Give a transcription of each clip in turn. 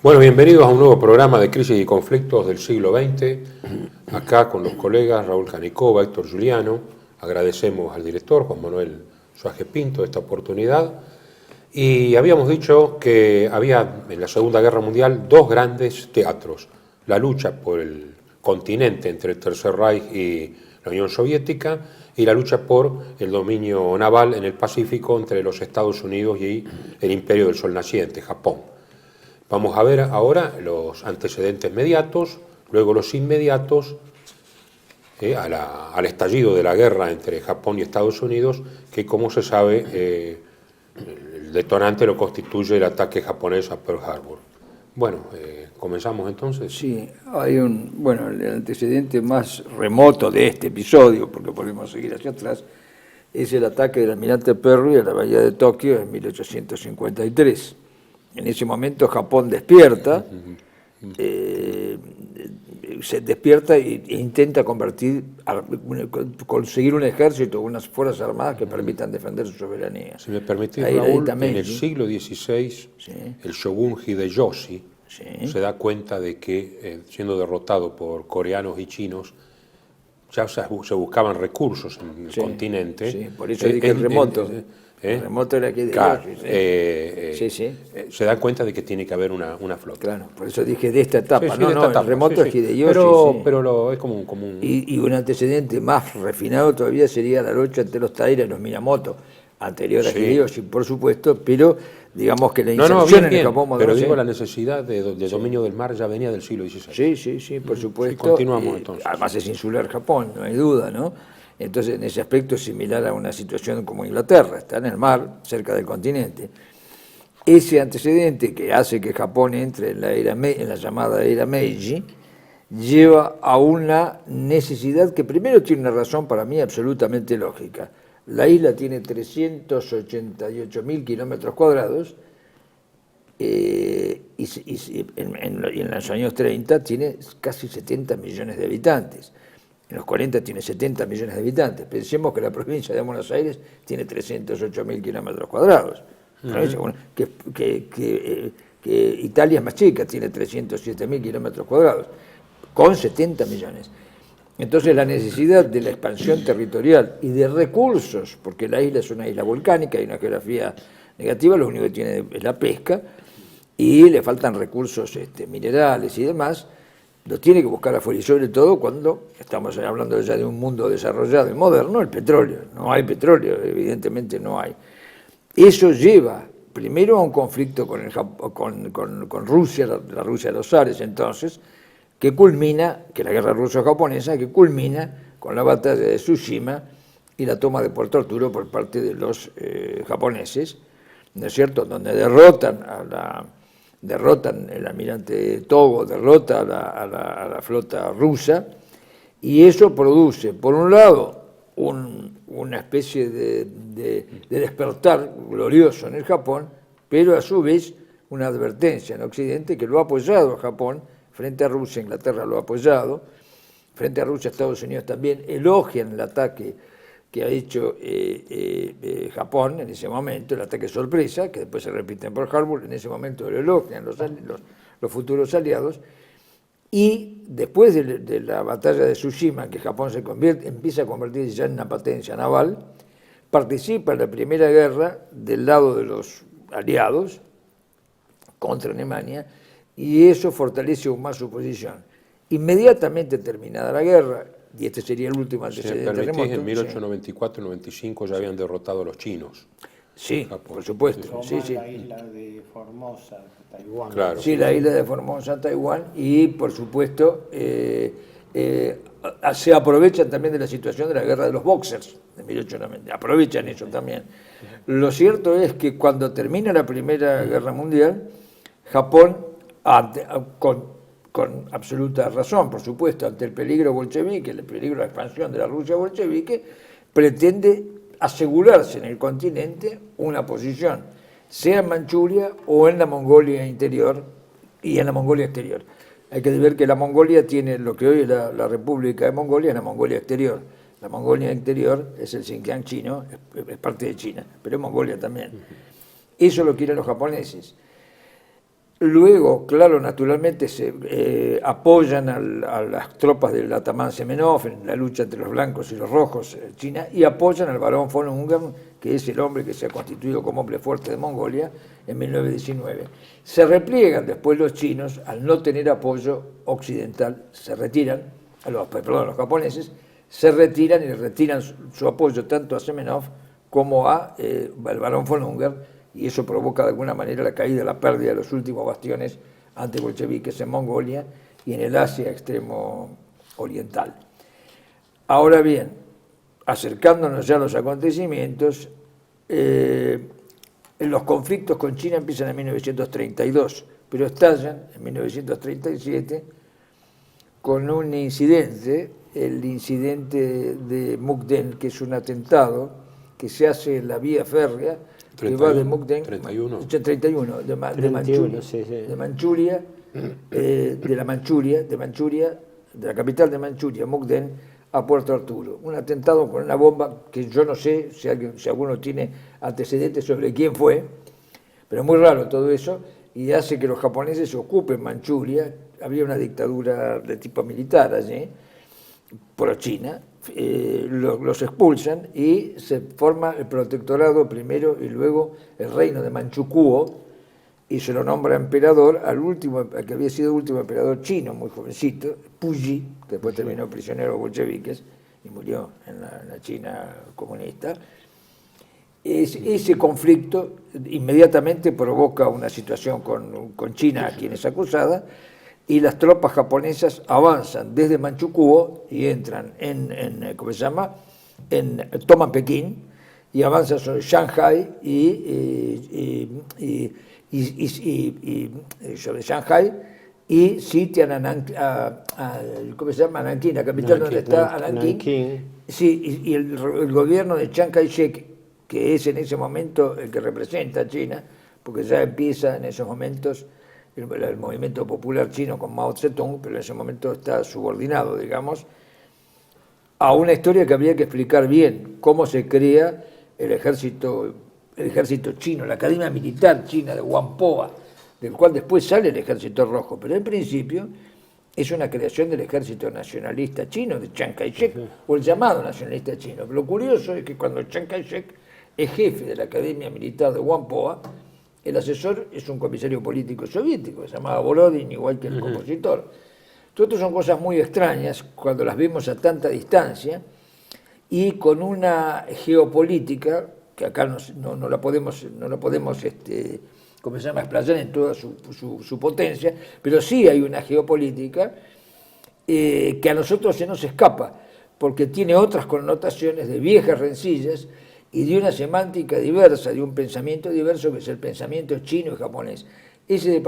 Bueno, bienvenidos a un nuevo programa de Crisis y Conflictos del siglo XX, acá con los colegas Raúl Janicova, Héctor Giuliano. Agradecemos al director Juan Manuel Suárez Pinto esta oportunidad. Y habíamos dicho que había en la Segunda Guerra Mundial dos grandes teatros: la lucha por el continente entre el Tercer Reich y la Unión Soviética, y la lucha por el dominio naval en el Pacífico entre los Estados Unidos y el Imperio del Sol Naciente, Japón. Vamos a ver ahora los antecedentes mediatos, luego los inmediatos, al estallido de la guerra entre Japón y Estados Unidos, que, como se sabe, el detonante lo constituye el ataque japonés a Pearl Harbor. Bueno, ¿comenzamos entonces? Sí, hay el antecedente más remoto de este episodio, porque podemos seguir hacia atrás, es el ataque del almirante Perry a la bahía de Tokio en 1853. En ese momento Japón despierta, se despierta e intenta conseguir un ejército, unas fuerzas armadas que permitan defender su soberanía. Si me permitís, Raúl, en el siglo XVI, sí, el shogun Hideyoshi, sí, se da cuenta de que, siendo derrotado por coreanos y chinos, ya se buscaban recursos en el, sí, continente. Sí, por eso dije el remoto. El remoto era aquí de Hideyoshi. Se dan cuenta de que tiene que haber una flota. Claro, por eso dije de esta etapa. Sí, de esta etapa. El remoto es Hideyoshi. Pero es como un... Y un antecedente más refinado todavía sería la lucha entre los Taira y los Minamoto, anterior a Hideyoshi, por supuesto, pero digamos que la inserción en el Japón moderno... Pero digo, la necesidad de dominio del mar ya venía del siglo XVI. Sí, por supuesto. Sí, continuamos entonces. Además es insular Japón, no hay duda, ¿no? Entonces, en ese aspecto es similar a una situación como Inglaterra, está en el mar, cerca del continente. Ese antecedente que hace que Japón entre en la llamada era Meiji, lleva a una necesidad que primero tiene una razón para mí absolutamente lógica. La isla tiene 388.000 kilómetros cuadrados y en los años 30 tiene casi 70 millones de habitantes. En los 40 tiene 70 millones de habitantes. Pensemos que la provincia de Buenos Aires tiene 308.000 kilómetros cuadrados. Que Italia es más chica, tiene 307.000 kilómetros cuadrados, con 70 millones. Entonces la necesidad de la expansión territorial y de recursos, porque la isla es una isla volcánica, hay una geografía negativa, lo único que tiene es la pesca, y le faltan recursos minerales y demás, lo tiene que buscar afuera, y sobre todo cuando estamos hablando ya de un mundo desarrollado y moderno, el petróleo. No hay petróleo, evidentemente no hay. Eso lleva primero a un conflicto con Rusia, la Rusia de los zares entonces, que culmina, que la guerra ruso-japonesa, que culmina con la batalla de Tsushima y la toma de Puerto Arturo por parte de los japoneses, ¿no es cierto?, donde derrotan el almirante Togo, derrota a la flota rusa, y eso produce, por un lado, una especie de despertar glorioso en el Japón, pero a su vez una advertencia en Occidente que lo ha apoyado a Japón frente a Rusia. Inglaterra lo ha apoyado, frente a Rusia, Estados Unidos también elogian el ataque que ha hecho Japón en ese momento, el ataque sorpresa, que después se repite en Pearl Harbor, en ese momento lo elogian los futuros aliados, y después de la batalla de Tsushima, que Japón empieza a convertirse ya en una potencia naval, participa en la Primera Guerra del lado de los aliados contra Alemania, y eso fortalece aún más su posición. Inmediatamente terminada la guerra, y este sería el último antecedente remoto. En 1894-95 ya habían derrotado a los chinos. Sí, por supuesto. La isla de Formosa, Taiwán. Claro. Sí, la isla de Formosa, Taiwán, y por supuesto se aprovechan también de la situación de la guerra de los boxers de 1890, aprovechan eso también. Lo cierto es que cuando termina la Primera Guerra Mundial, Japón, con absoluta razón, por supuesto, ante el peligro bolchevique, el peligro de la expansión de la Rusia bolchevique, pretende asegurarse en el continente una posición, sea en Manchuria o en la Mongolia interior y en la Mongolia exterior. Hay que ver que la Mongolia tiene lo que hoy es la República de Mongolia, es la Mongolia exterior. La Mongolia interior es el Xinjiang chino, es parte de China, pero es Mongolia también. Eso lo quieren los japoneses. Luego, claro, naturalmente se apoyan a las tropas del Ataman Semenov en la lucha entre los blancos y los rojos en China, y apoyan al barón von Ungern, que es el hombre que se ha constituido como hombre fuerte de Mongolia en 1919. Se repliegan después los chinos al no tener apoyo occidental, se retiran, los japoneses se retiran y retiran su apoyo tanto a Semenov como al barón von Ungern, y eso provoca de alguna manera la caída, la pérdida de los últimos bastiones antibolcheviques en Mongolia y en el Asia extremo oriental. Ahora bien, acercándonos ya a los acontecimientos, los conflictos con China empiezan en 1932, pero estallan en 1937 con un incidente, el incidente de Mukden, que es un atentado que se hace en la vía férrea, 31, que va de Mukden, 31. 31, de Manchuria, sí, sí. de Manchuria, de la capital de Manchuria, Mukden, a Puerto Arturo. Un atentado con una bomba que yo no sé si alguno tiene antecedentes sobre quién fue, pero es muy raro todo eso, y hace que los japoneses ocupen Manchuria. Había una dictadura de tipo militar allí, por China, los expulsan y se forma el protectorado primero y luego el reino de Manchukuo, y se lo nombra emperador al que había sido el último emperador chino, muy jovencito, Puyi, que después terminó prisionero de los bolcheviques y murió en la China comunista. Ese conflicto inmediatamente provoca una situación con China, a quien es acusada, y las tropas japonesas avanzan desde Manchukuo y entran toman Pekín y avanzan sobre Shanghai sobre Shanghai y sitian a Nankín, la capital donde está Nankín. Sí, y el gobierno de Chiang Kai-shek, que es en ese momento el que representa a China, porque ya empieza en esos momentos el movimiento popular chino con Mao Zedong, pero en ese momento está subordinado, digamos, a una historia que habría que explicar bien, cómo se crea el ejército chino, la Academia Militar China de Whampoa, del cual después sale el Ejército Rojo, pero en principio es una creación del Ejército Nacionalista Chino, de Chiang Kai-shek, o el llamado nacionalista chino. Lo curioso es que cuando Chiang Kai-shek es jefe de la Academia Militar de Whampoa, el asesor es un comisario político soviético, se llamaba Borodin, igual que el compositor. Todo esto son cosas muy extrañas cuando las vemos a tanta distancia y con una geopolítica que acá no la podemos explayar en toda su potencia, pero sí hay una geopolítica que a nosotros se nos escapa, porque tiene otras connotaciones de viejas rencillas y de una semántica diversa, de un pensamiento diverso que es el pensamiento chino y japonés. Ese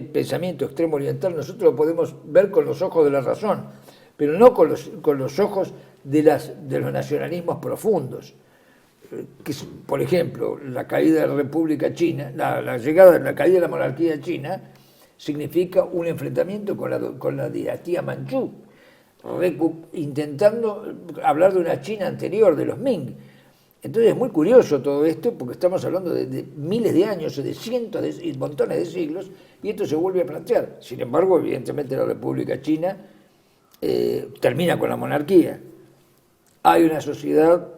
pensamiento extremo oriental nosotros lo podemos ver con los ojos de la razón, pero no con los ojos de los nacionalismos profundos. Por ejemplo, la caída de la República China, la caída de la monarquía china, significa un enfrentamiento con la dinastía manchú, intentando hablar de una China anterior, de los Ming. Entonces es muy curioso todo esto, porque estamos hablando de miles de años, de cientos y montones de siglos, y esto se vuelve a plantear. Sin embargo, evidentemente la República China termina con la monarquía. Hay una sociedad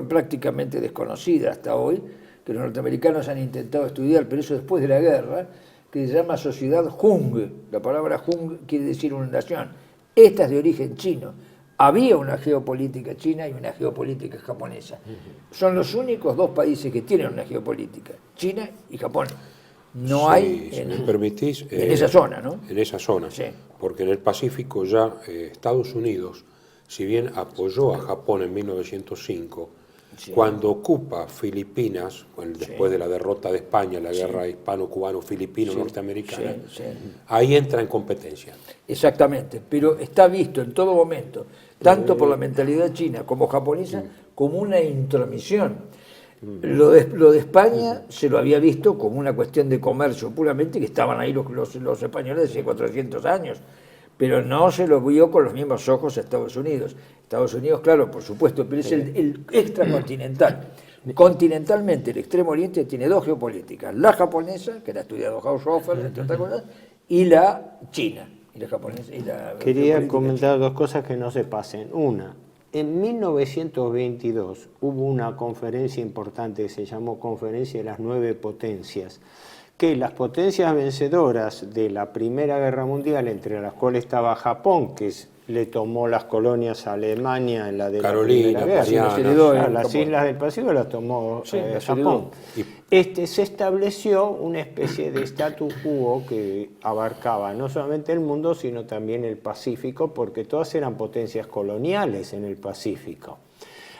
prácticamente desconocida hasta hoy, que los norteamericanos han intentado estudiar, pero eso después de la guerra, que se llama sociedad Hung. La palabra Hung quiere decir una nación. Esta es de origen chino. Había una geopolítica china y una geopolítica japonesa. Son los únicos dos países que tienen una geopolítica, China y Japón. No hay si me permitís, en esa zona, ¿no? En esa zona, Sí. Porque en el Pacífico ya Estados Unidos, si bien apoyó a Japón en 1905, Sí. cuando ocupa Filipinas, después de la derrota de España, la guerra hispano-cubano-filipino-norteamericana, ahí entra en competencia. Exactamente, pero está visto en todo momento, tanto por la mentalidad china como japonesa, como una intromisión. Lo de España se lo había visto como una cuestión de comercio puramente, que estaban ahí los españoles hace 400 años, pero no se lo vio con los mismos ojos a Estados Unidos. Estados Unidos, claro, por supuesto, pero es el extracontinental. Continentalmente, el Extremo Oriente tiene dos geopolíticas, la japonesa, que la ha estudiado Haushofer, entre otras cosas, y la china, y la japonesa. Y la Quería comentar dos cosas que no se pasen. Una, en 1922 hubo una conferencia importante que se llamó Conferencia de las 9 Potencias, que las potencias vencedoras de la Primera Guerra Mundial, entre las cuales estaba Japón, que le tomó las colonias a Alemania en la de Carolina, la Primera Guerra, Mariana, las islas del Pacífico las tomó Japón. Se estableció una especie de statu quo que abarcaba no solamente el mundo, sino también el Pacífico, porque todas eran potencias coloniales en el Pacífico.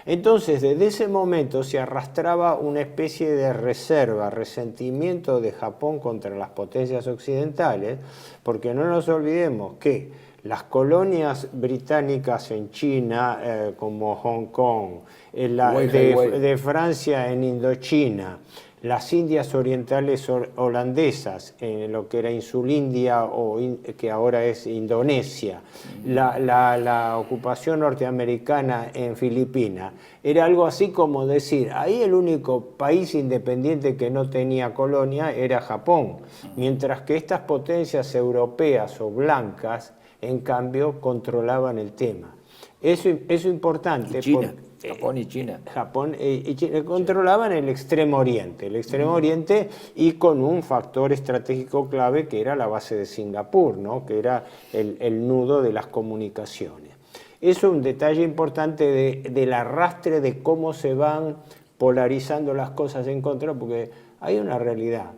Entonces, desde ese momento se arrastraba una especie de reserva, resentimiento de Japón contra las potencias occidentales, porque no nos olvidemos que las colonias británicas en China, como Hong Kong, de Francia en Indochina, las Indias orientales holandesas, en lo que era Insulindia o que ahora es Indonesia, la ocupación norteamericana en Filipinas, era algo así como decir, ahí el único país independiente que no tenía colonia era Japón, mientras que estas potencias europeas o blancas, en cambio, controlaban el tema. Eso es importante. Y China. Japón y China. Japón y China controlaban el Extremo Oriente y con un factor estratégico clave que era la base de Singapur, ¿no? Que era el nudo de las comunicaciones. Eso es un detalle importante del arrastre de cómo se van polarizando las cosas en contra, porque hay una realidad.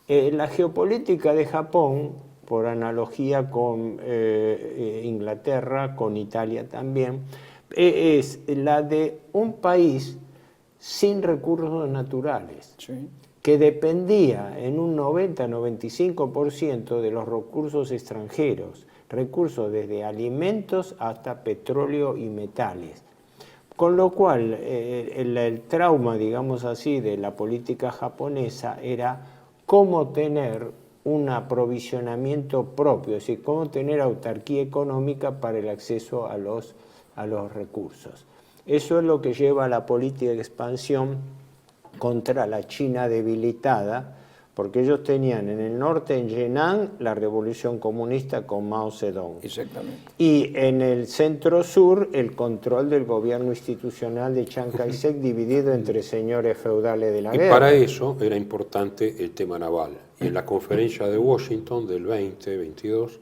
La geopolítica de Japón, por analogía con Inglaterra, con Italia también, es la de un país sin recursos naturales, que dependía en un 90-95% de los recursos extranjeros, recursos desde alimentos hasta petróleo y metales. Con lo cual, el trauma, digamos así, de la política japonesa era cómo tener un aprovisionamiento propio, es decir, cómo tener autarquía económica para el acceso a los recursos. Eso es lo que lleva a la política de expansión contra la China debilitada, porque ellos tenían en el norte, en Henan, la revolución comunista con Mao Zedong. Exactamente. Y en el centro-sur, el control del gobierno institucional de Chiang Kai-shek dividido entre señores feudales de la guerra. Y para eso era importante el tema naval. Y en la conferencia de Washington del 2022,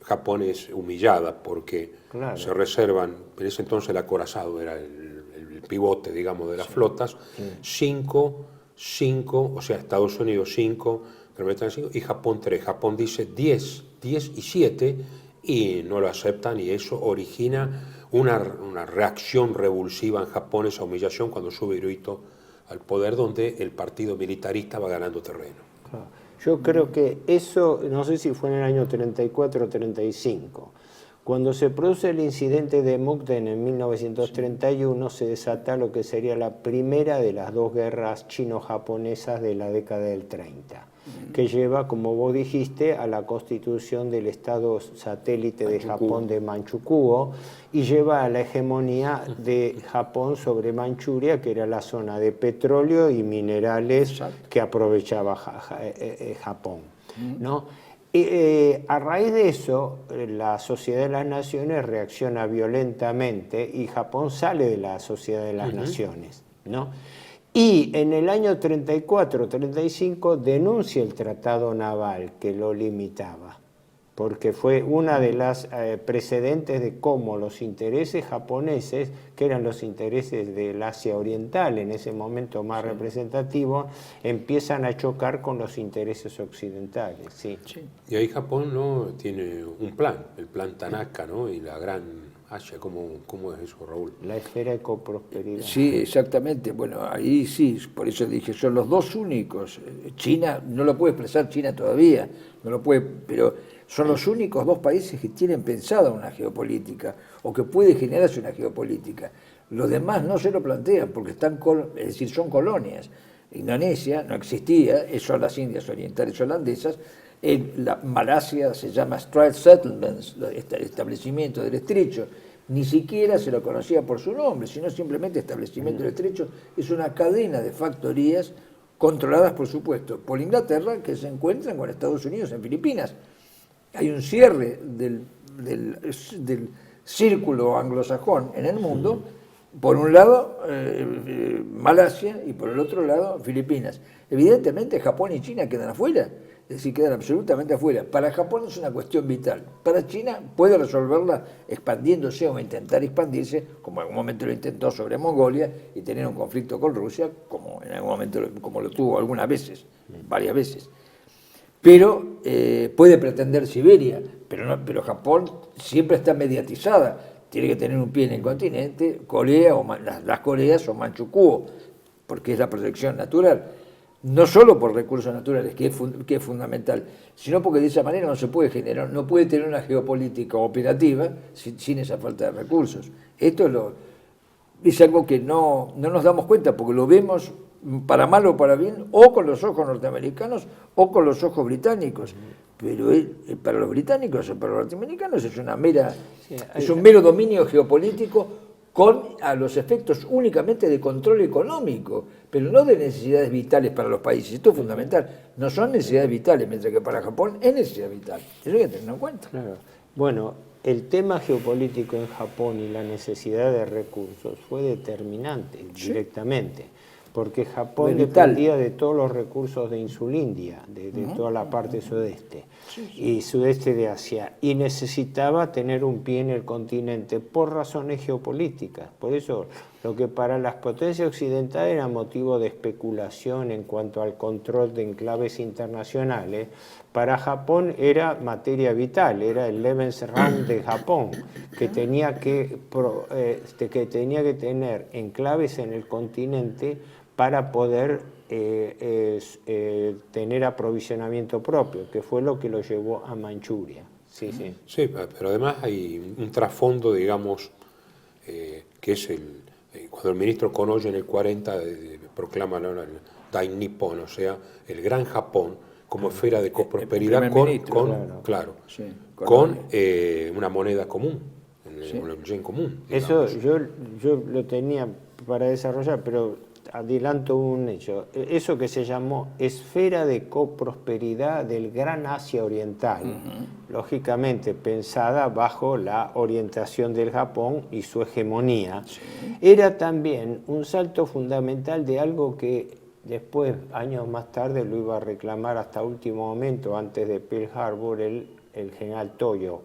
Japón es humillada porque se reservan, en ese entonces el acorazado era el pivote, digamos, de las flotas, cinco, o sea, Estados Unidos 5, Gran Bretaña 5 y Japón 3. Japón dice 10 y 7 y no lo aceptan y eso origina una reacción revulsiva en Japón, esa humillación cuando sube Hirohito al poder, donde el partido militarista va ganando terreno. Yo creo que eso, no sé si fue en el año 34 o 35, cuando se produce el incidente de Mukden en 1931, se desata lo que sería la primera de las dos guerras chino-japonesas de la década del 30, que lleva, como vos dijiste, a la constitución del estado satélite de Japón de Manchukuo y lleva a la hegemonía de Japón sobre Manchuria, que era la zona de petróleo y minerales que aprovechaba Japón, ¿no? A raíz de eso, la Sociedad de las Naciones reacciona violentamente y Japón sale de la Sociedad de las Naciones, ¿no? Y en el año 34-35 denuncia el tratado naval que lo limitaba, porque fue una de las precedentes de cómo los intereses japoneses, que eran los intereses del Asia Oriental, en ese momento más representativo, empiezan a chocar con los intereses occidentales. Sí. Y ahí Japón, ¿no?, tiene un plan, el plan Tanaka, ¿no?, y la gran Asia. ¿Cómo es eso, Raúl? La esfera de coprosperidad. Sí, exactamente. Bueno, ahí sí, por eso dije, son los dos únicos. China, no lo puede expresar China todavía, no lo puede, pero son los únicos dos países que tienen pensada una geopolítica o que puede generarse una geopolítica. Los demás no se lo plantean porque es decir, son colonias. Indonesia no existía, son las Indias Orientales holandesas. En Malasia se llama Strait Settlements, establecimiento del estrecho, Ni siquiera se lo conocía por su nombre, sino simplemente establecimiento del estrecho. Es una cadena de factorías controladas, por supuesto, por Inglaterra, que se encuentran con Estados Unidos en Filipinas. Hay un cierre del círculo anglosajón en el mundo, por un lado Malasia y por el otro lado Filipinas. Evidentemente Japón y China quedan afuera, es decir, quedan absolutamente afuera. Para Japón es una cuestión vital. Para China puede resolverla expandiéndose o intentar expandirse, como en algún momento lo intentó sobre Mongolia, y tener un conflicto con Rusia, como en algún momento como lo tuvo algunas veces, varias veces. Pero puede pretender Siberia, pero Japón siempre está mediatizada. Tiene que tener un pie en el continente, Corea o las Coreas o Manchukuo, porque es la proyección natural. No solo por recursos naturales, que es fundamental, sino porque de esa manera no se puede generar, no puede tener una geopolítica operativa sin esa falta de recursos. Esto es algo que no nos damos cuenta, porque lo vemos para mal o para bien, o con los ojos norteamericanos o con los ojos británicos. Pero para los británicos o para los norteamericanos es un mero dominio geopolítico a los efectos únicamente de control económico, pero no de necesidades vitales para los países. Esto es fundamental. No son necesidades vitales, mientras que para Japón es necesidad vital. Eso hay que tenerlo en cuenta. Claro. Bueno, el tema geopolítico en Japón y la necesidad de recursos fue determinante directamente, porque Japón dependía de todos los recursos de Insulindia, de toda la parte sudeste y sudeste de Asia, y necesitaba tener un pie en el continente por razones geopolíticas. Por eso, lo que para las potencias occidentales era motivo de especulación en cuanto al control de enclaves internacionales, para Japón era materia vital, era el Lebensraum de Japón, que tenía que tener enclaves en el continente para poder tener aprovisionamiento propio, que fue lo que lo llevó a Manchuria. Sí, pero además hay un trasfondo, digamos, que es cuando el ministro Konoye en el 40 proclama el Dai Nippon, o sea, el Gran Japón, como esfera de coprosperidad con una moneda común, el yen común. Digamos. Eso yo lo tenía para desarrollar, pero adelanto un hecho. Eso que se llamó esfera de coprosperidad del Gran Asia Oriental, lógicamente pensada bajo la orientación del Japón y su hegemonía, era también un salto fundamental de algo que después, años más tarde, lo iba a reclamar hasta último momento, antes de Pearl Harbor, el general Tojo,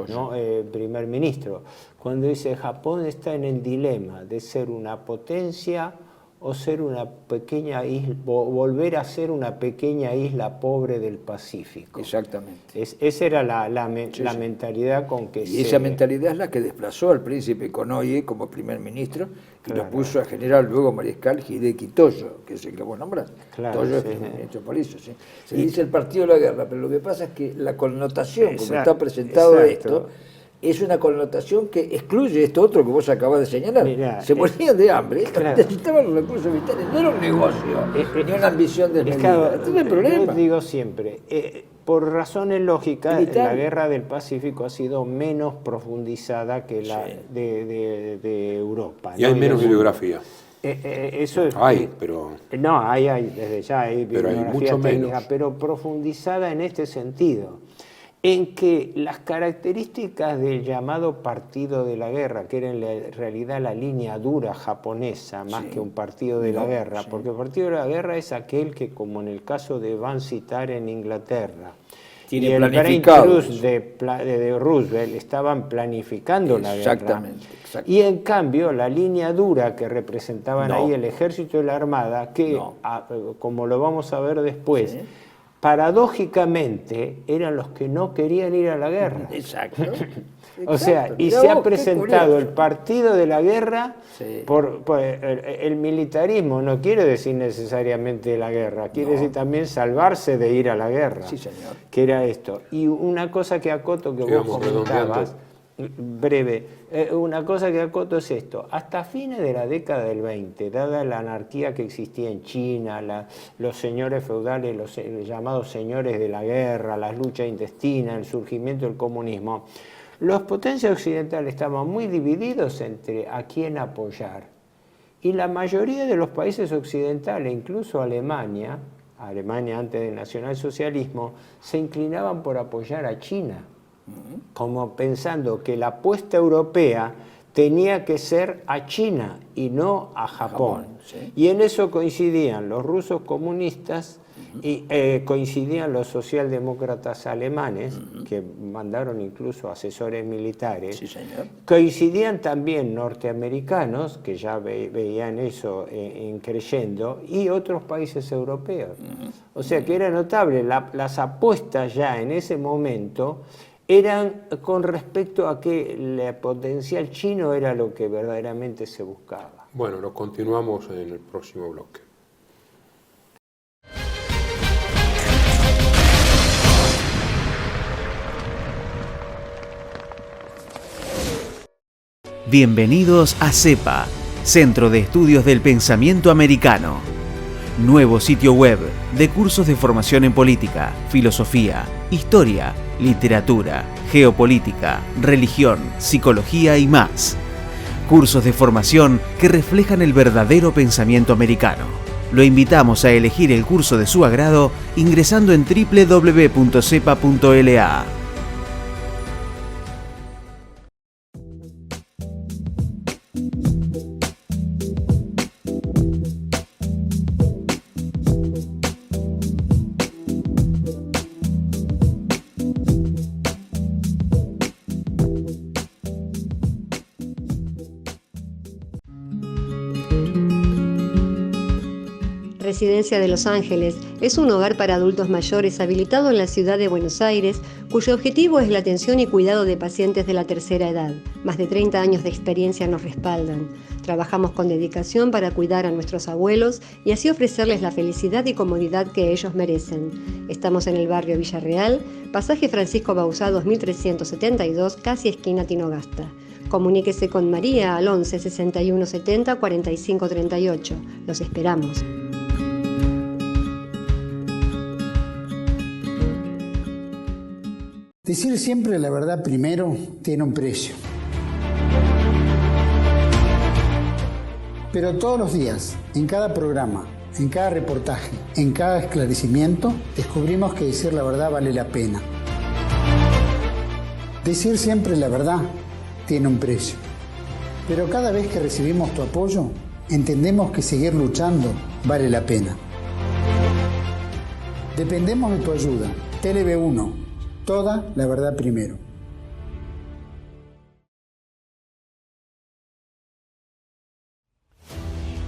¿no? Primer ministro, cuando dice: Japón está en el dilema de ser una potencia o ser una pequeña isla, volver a ser una pequeña isla pobre del Pacífico. Exactamente. Esa era la mentalidad con que esa mentalidad es la que desplazó al príncipe Konoye como primer ministro y lo puso a general luego mariscal Hideki Tojo, que es el que vos nombrás. Tojo es primer ministro por eso. ¿Sí? Se dice el partido de la guerra, pero lo que pasa es que la connotación, como está presentado esto, es una connotación que excluye esto otro que vos acabás de señalar. Se morían de hambre, necesitaban los recursos vitales, no era un negocio, ni una ambición desmedida. Este es el problema. Yo digo siempre, por razones lógicas, la guerra del Pacífico ha sido menos profundizada que la de Europa. Y hay menos bibliografía. Eso es, pero... No, hay, desde ya hay bibliografía mucho técnica, menos. pero profundizada en este sentido, en que las características del llamado partido de la guerra, que era en realidad la línea dura japonesa, más que un partido de la guerra, porque el partido de la guerra es aquel que, como en el caso de Van Citar en Inglaterra, y el Brain Trust de Roosevelt estaban planificando la guerra. Y en cambio, la línea dura que representaban ahí el ejército y la armada, que como lo vamos a ver después, paradójicamente eran los que no querían ir a la guerra. Exacto. O sea, y se ha presentado el partido de la guerra por el militarismo. No quiere decir necesariamente la guerra, quiere decir también salvarse de ir a la guerra. Sí, señor. Que era esto. Y una cosa que acoto que vos comentabas, breve, una cosa que acoto es esto: hasta fines de la década del 20, dada la anarquía que existía en China, los señores feudales, los llamados señores de la guerra, las luchas intestinas, el surgimiento del comunismo, Los potencias occidentales estaban muy divididos entre a quién apoyar. Y la mayoría de los países occidentales, incluso Alemania antes del nacionalsocialismo, se inclinaban por apoyar a China, como pensando que la apuesta europea tenía que ser a China y no a Japón. ¿Sí? Y en eso coincidían los rusos comunistas y coincidían los socialdemócratas alemanes, que mandaron incluso asesores militares. Sí, señor. Coincidían también norteamericanos, que ya veían eso creyendo, y otros países europeos. O sea que era notable, las apuestas ya en ese momento eran con respecto a que el potencial chino era lo que verdaderamente se buscaba. Bueno, lo continuamos en el próximo bloque. Bienvenidos a CEPA, Centro de Estudios del Pensamiento Americano. Nuevo sitio web de cursos de formación en política, filosofía, historia, literatura, geopolítica, religión, psicología y más. Cursos de formación que reflejan el verdadero pensamiento americano. Lo invitamos a elegir el curso de su agrado ingresando en www.cepa.la. Residencia de Los Ángeles es un hogar para adultos mayores habilitado en la ciudad de Buenos Aires, cuyo objetivo es la atención y cuidado de pacientes de la tercera edad. Más de 30 años de experiencia nos respaldan. Trabajamos con dedicación para cuidar a nuestros abuelos y así ofrecerles la felicidad y comodidad que ellos merecen. Estamos en el barrio Villarreal, pasaje Francisco Bauzá 2372, casi esquina Tinogasta. Comuníquese con María al 11 61 70 45 38. Los esperamos. Decir siempre la verdad primero tiene un precio. Pero todos los días, en cada programa, en cada reportaje, en cada esclarecimiento, descubrimos que decir la verdad vale la pena. Decir siempre la verdad tiene un precio. Pero cada vez que recibimos tu apoyo, entendemos que seguir luchando vale la pena. Dependemos de tu ayuda. TLB1. Toda la verdad primero.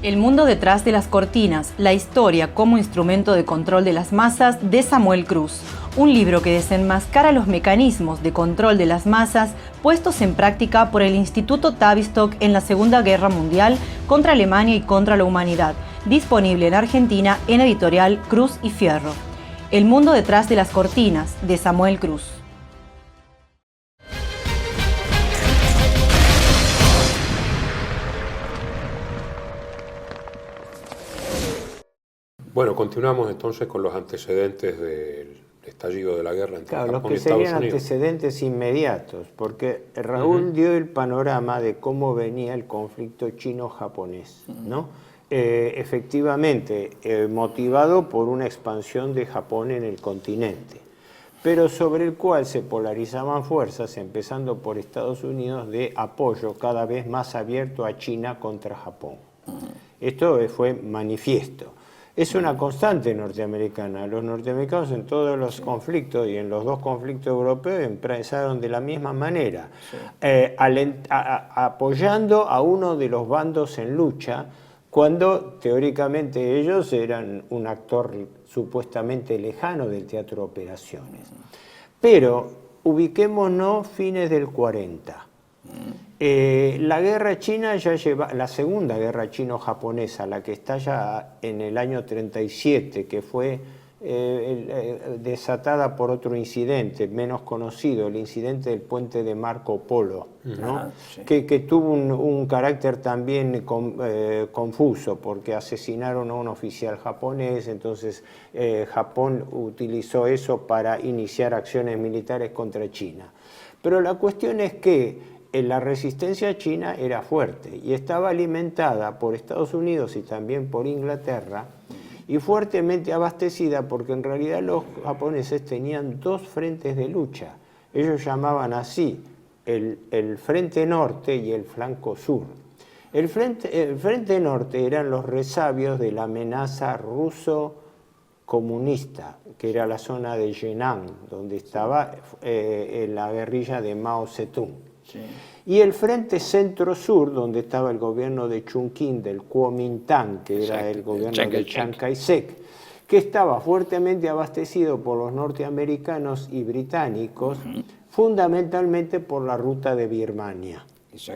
El mundo detrás de las cortinas, la historia como instrumento de control de las masas, de Samuel Cruz. Un libro que desenmascara los mecanismos de control de las masas puestos en práctica por el Instituto Tavistock en la Segunda Guerra Mundial contra Alemania y contra la humanidad. Disponible en Argentina en editorial Cruz y Fierro. El mundo detrás de las cortinas, de Samuel Cruz. Bueno, continuamos entonces con los antecedentes del estallido de la guerra entre Claro, los Japón y que Estados serían Unidos. antecedentes inmediatos, porque Raúl dio el panorama de cómo venía el conflicto chino-japonés, ¿no? Efectivamente, motivado por una expansión de Japón en el continente, pero sobre el cual se polarizaban fuerzas, empezando por Estados Unidos, de apoyo cada vez más abierto a China contra Japón. Esto fue manifiesto. Es una constante norteamericana. Los norteamericanos en todos los conflictos y en los dos conflictos europeos empezaron de la misma manera, apoyando a uno de los bandos en lucha, cuando teóricamente ellos eran un actor supuestamente lejano del teatro de operaciones. Pero ubiquémonos fines del 40. La guerra china ya lleva, la segunda guerra chino-japonesa, la que está ya en el año 37, que fue desatada por otro incidente menos conocido, el incidente del puente de Marco Polo, ¿no? Sí. que tuvo un carácter también confuso, porque asesinaron a un oficial japonés, entonces Japón utilizó eso para iniciar acciones militares contra China. Pero la cuestión es que la resistencia china era fuerte y estaba alimentada por Estados Unidos y también por Inglaterra y fuertemente abastecida porque en realidad los japoneses tenían dos frentes de lucha. Ellos llamaban así el frente norte y el flanco sur. El frente norte eran los resabios de la amenaza ruso-comunista, que era la zona de Henan, donde estaba la guerrilla de Mao Zedong. Sí. Y el frente centro-sur, donde estaba el gobierno de Chongqing, del Kuomintang, que era el gobierno de Chiang Kai-shek, que estaba fuertemente abastecido por los norteamericanos y británicos, fundamentalmente por la ruta de Birmania,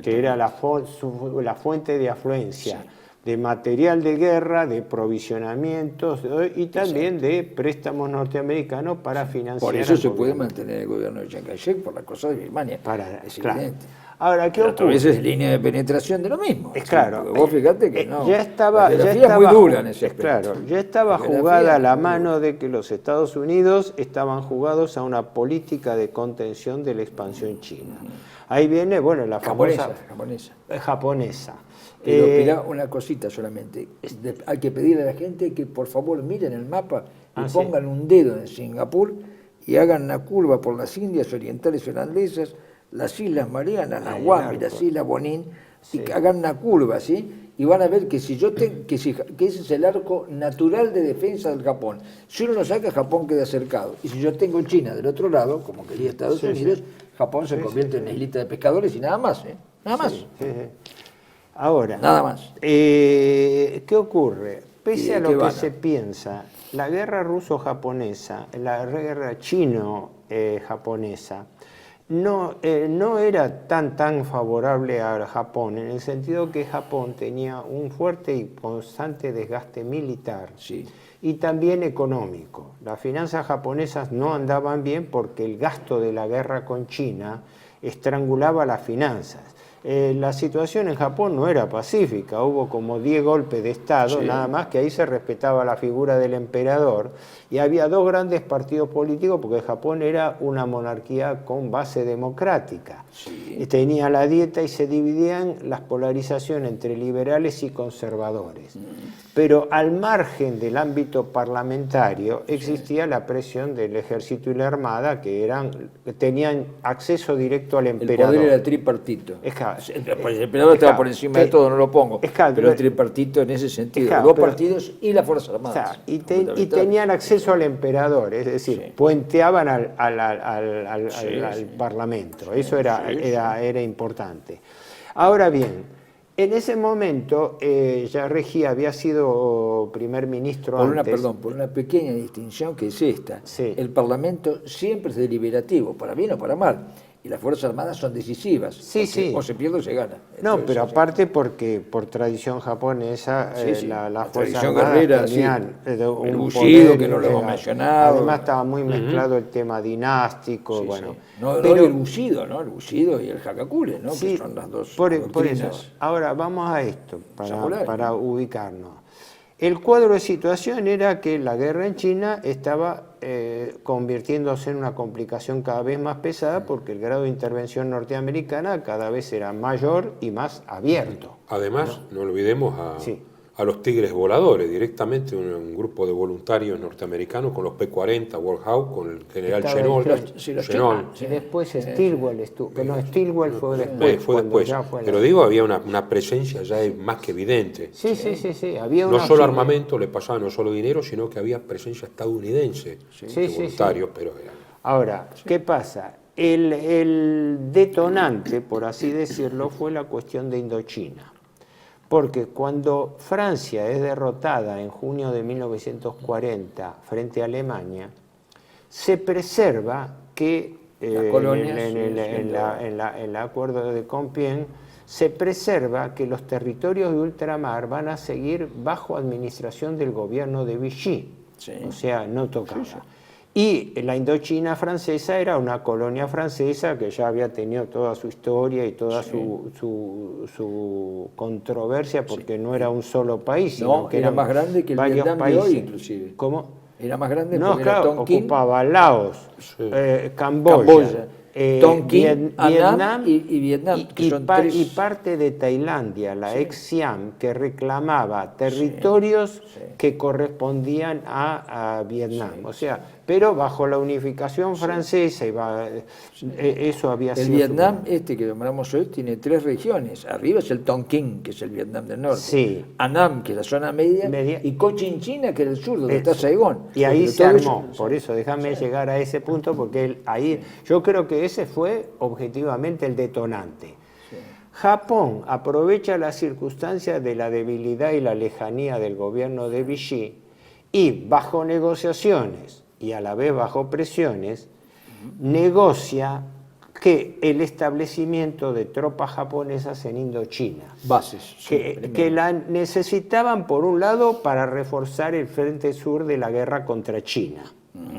que era la fuente de afluencia de material de guerra, de provisionamientos y también de préstamos norteamericanos para financiar. Por eso se puede mantener el gobierno de Chiang Kai-shek por la cosa de Birmania. Es evidente. Ahora, ¿qué ocurre? A veces línea de penetración de lo mismo. Es claro. Vos fíjate que no. Ya estaba muy dura en ese aspecto. Claro, ya estaba jugada la mano de que los Estados Unidos estaban jugados a una política de contención de la expansión china. Ahí viene, bueno, la famosa japonesa. Pero mirá una cosita solamente. Hay que pedirle a la gente que por favor miren el mapa y pongan un dedo en Singapur y hagan una curva por las Indias Orientales Holandesas, las Islas Marianas, las Guam y las Islas Bonin, y que hagan una curva, ¿sí? Y van a ver que que ese es el arco natural de defensa del Japón. Si uno lo saca, Japón queda cercado. Y si yo tengo China del otro lado, como quería Estados Unidos, Japón se convierte en una islita de pescadores y nada más, ¿eh? Nada más. Ahora, nada más. ¿Qué ocurre? Pese a lo que se piensa, la guerra ruso-japonesa, la guerra chino-japonesa, no era tan favorable a Japón, en el sentido que Japón tenía un fuerte y constante desgaste militar y también económico. Las finanzas japonesas no andaban bien porque el gasto de la guerra con China estrangulaba las finanzas. La situación en Japón no era pacífica, hubo como 10 golpes de Estado, nada más que ahí se respetaba la figura del emperador y había dos grandes partidos políticos porque Japón era una monarquía con base democrática. Tenía la dieta y se dividían las polarizaciones entre liberales y conservadores. Pero al margen del ámbito parlamentario existía la presión del ejército y la armada que tenían acceso directo al emperador. El poder era tripartito. El emperador estaba por encima de todo, no lo pongo. Pero el tripartito en ese sentido, dos partidos y las Fuerzas Armadas. Y tenían acceso al emperador, es decir, puenteaban al Parlamento. Eso era importante. Ahora bien, en ese momento, Yarregi había sido primer ministro por una pequeña distinción que es esta. El Parlamento siempre es deliberativo, para bien o para mal. Y las Fuerzas Armadas son decisivas. O se pierde o se gana. No, pero aparte porque por tradición japonesa las Fuerzas Armadas tenían el Bushido, que no lo hemos mencionado. Además estaba muy mezclado el tema dinástico. Pero el Bushido, ¿no? El Bushido y el Hakakure, ¿no? Que son las dos por eso. Ahora vamos a esto, para ubicarnos. El cuadro de situación era que la guerra en China estaba convirtiéndose en una complicación cada vez más pesada porque el grado de intervención norteamericana cada vez era mayor y más abierto. Además, no olvidemos a los tigres voladores, directamente un grupo de voluntarios norteamericanos con los P-40, Warhawk, con el general Chennault. Y después Stilwell Stilwell fue después. Fue después. Pero digo, había una presencia ya más que evidente. Sí. Había no solo armamento, le pasaba no solo dinero, sino que había presencia estadounidense de voluntarios. Pero ahora, ¿qué pasa? El detonante, por así decirlo, fue la cuestión de Indochina. Porque cuando Francia es derrotada en junio de 1940 frente a Alemania, se preserva que en el acuerdo de Compiègne, se preserva que los territorios de ultramar van a seguir bajo administración del gobierno de Vichy, o sea, no tocaba. Y la Indochina francesa era una colonia francesa que ya había tenido toda su historia y toda su controversia porque no era un solo país, sino que era más grande que el Vietnam de hoy, inclusive. ¿Cómo? Era más grande porque era Tonkin. Ocupaba Laos, Camboya Tonkin, Annam y Vietnam, que son tres. Y parte de Tailandia, la ex Siam, que reclamaba territorios que correspondían a Vietnam. O sea, pero bajo la unificación francesa, eso había sido... El Vietnam, que nombramos hoy, tiene 3 regiones. Arriba es el Tonkin, que es el Vietnam del norte. Sí. Annam, que es la zona media. Y Cochinchina, que es el sur, donde está Saigón. Y ahí se armó. Por eso, déjame llegar a ese punto, porque ahí yo creo que ese fue objetivamente el detonante. Japón aprovecha las circunstancias de la debilidad y la lejanía del gobierno de Vichy y bajo negociaciones y a la vez bajo presiones, negocia que el establecimiento de tropas japonesas en Indochina. Bases. Que la necesitaban, por un lado, para reforzar el frente sur de la guerra contra China,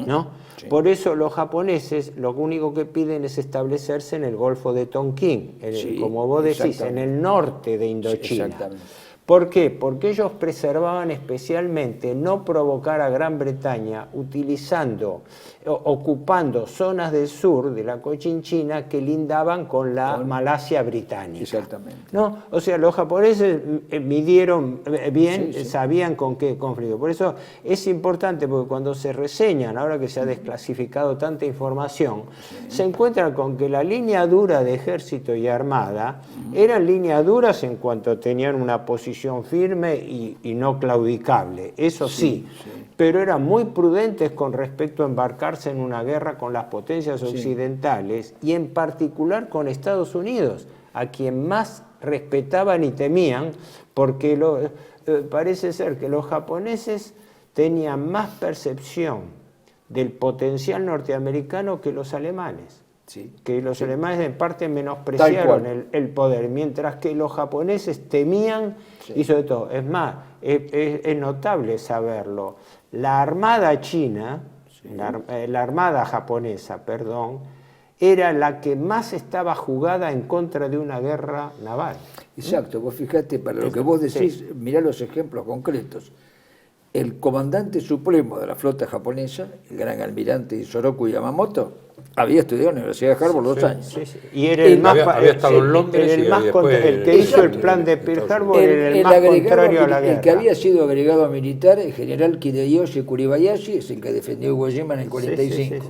¿no? Sí. Por eso los japoneses lo único que piden es establecerse en el Golfo de Tonkin, como vos decís, en el norte de Indochina. Sí, ¿por qué? Porque ellos preservaban especialmente no provocar a Gran Bretaña ocupando zonas del sur de la Cochinchina que lindaban con la Malasia británica. Exactamente. ¿No? O sea, los japoneses midieron bien, sabían con qué conflicto. Por eso es importante, porque cuando se reseñan, ahora que se ha desclasificado tanta información, se encuentran con que la línea dura de ejército y armada eran líneas duras en cuanto tenían una posición firme y no claudicable, eso sí, pero eran muy prudentes con respecto a embarcarse en una guerra con las potencias occidentales y en particular con Estados Unidos, a quien más respetaban y temían, porque parece ser que los japoneses tenían más percepción del potencial norteamericano que los alemanes. Que los alemanes en parte menospreciaron el poder, mientras que los japoneses temían, y sobre todo, es más, es notable saberlo, la armada china, la armada japonesa, perdón, era la que más estaba jugada en contra de una guerra naval. Exacto, vos fijate, para lo que vos decís, mirá los ejemplos concretos. El comandante supremo de la flota japonesa, el gran almirante Isoroku Yamamoto, había estudiado en la Universidad de Harvard 2 años. Y era el más, había estado en Londres el que hizo el plan de Pearl Harbor era el más contrario a la guerra. El que había sido agregado militar, el general Hideyoshi Kuribayashi, es el que defendió Iwo Jima en el 45.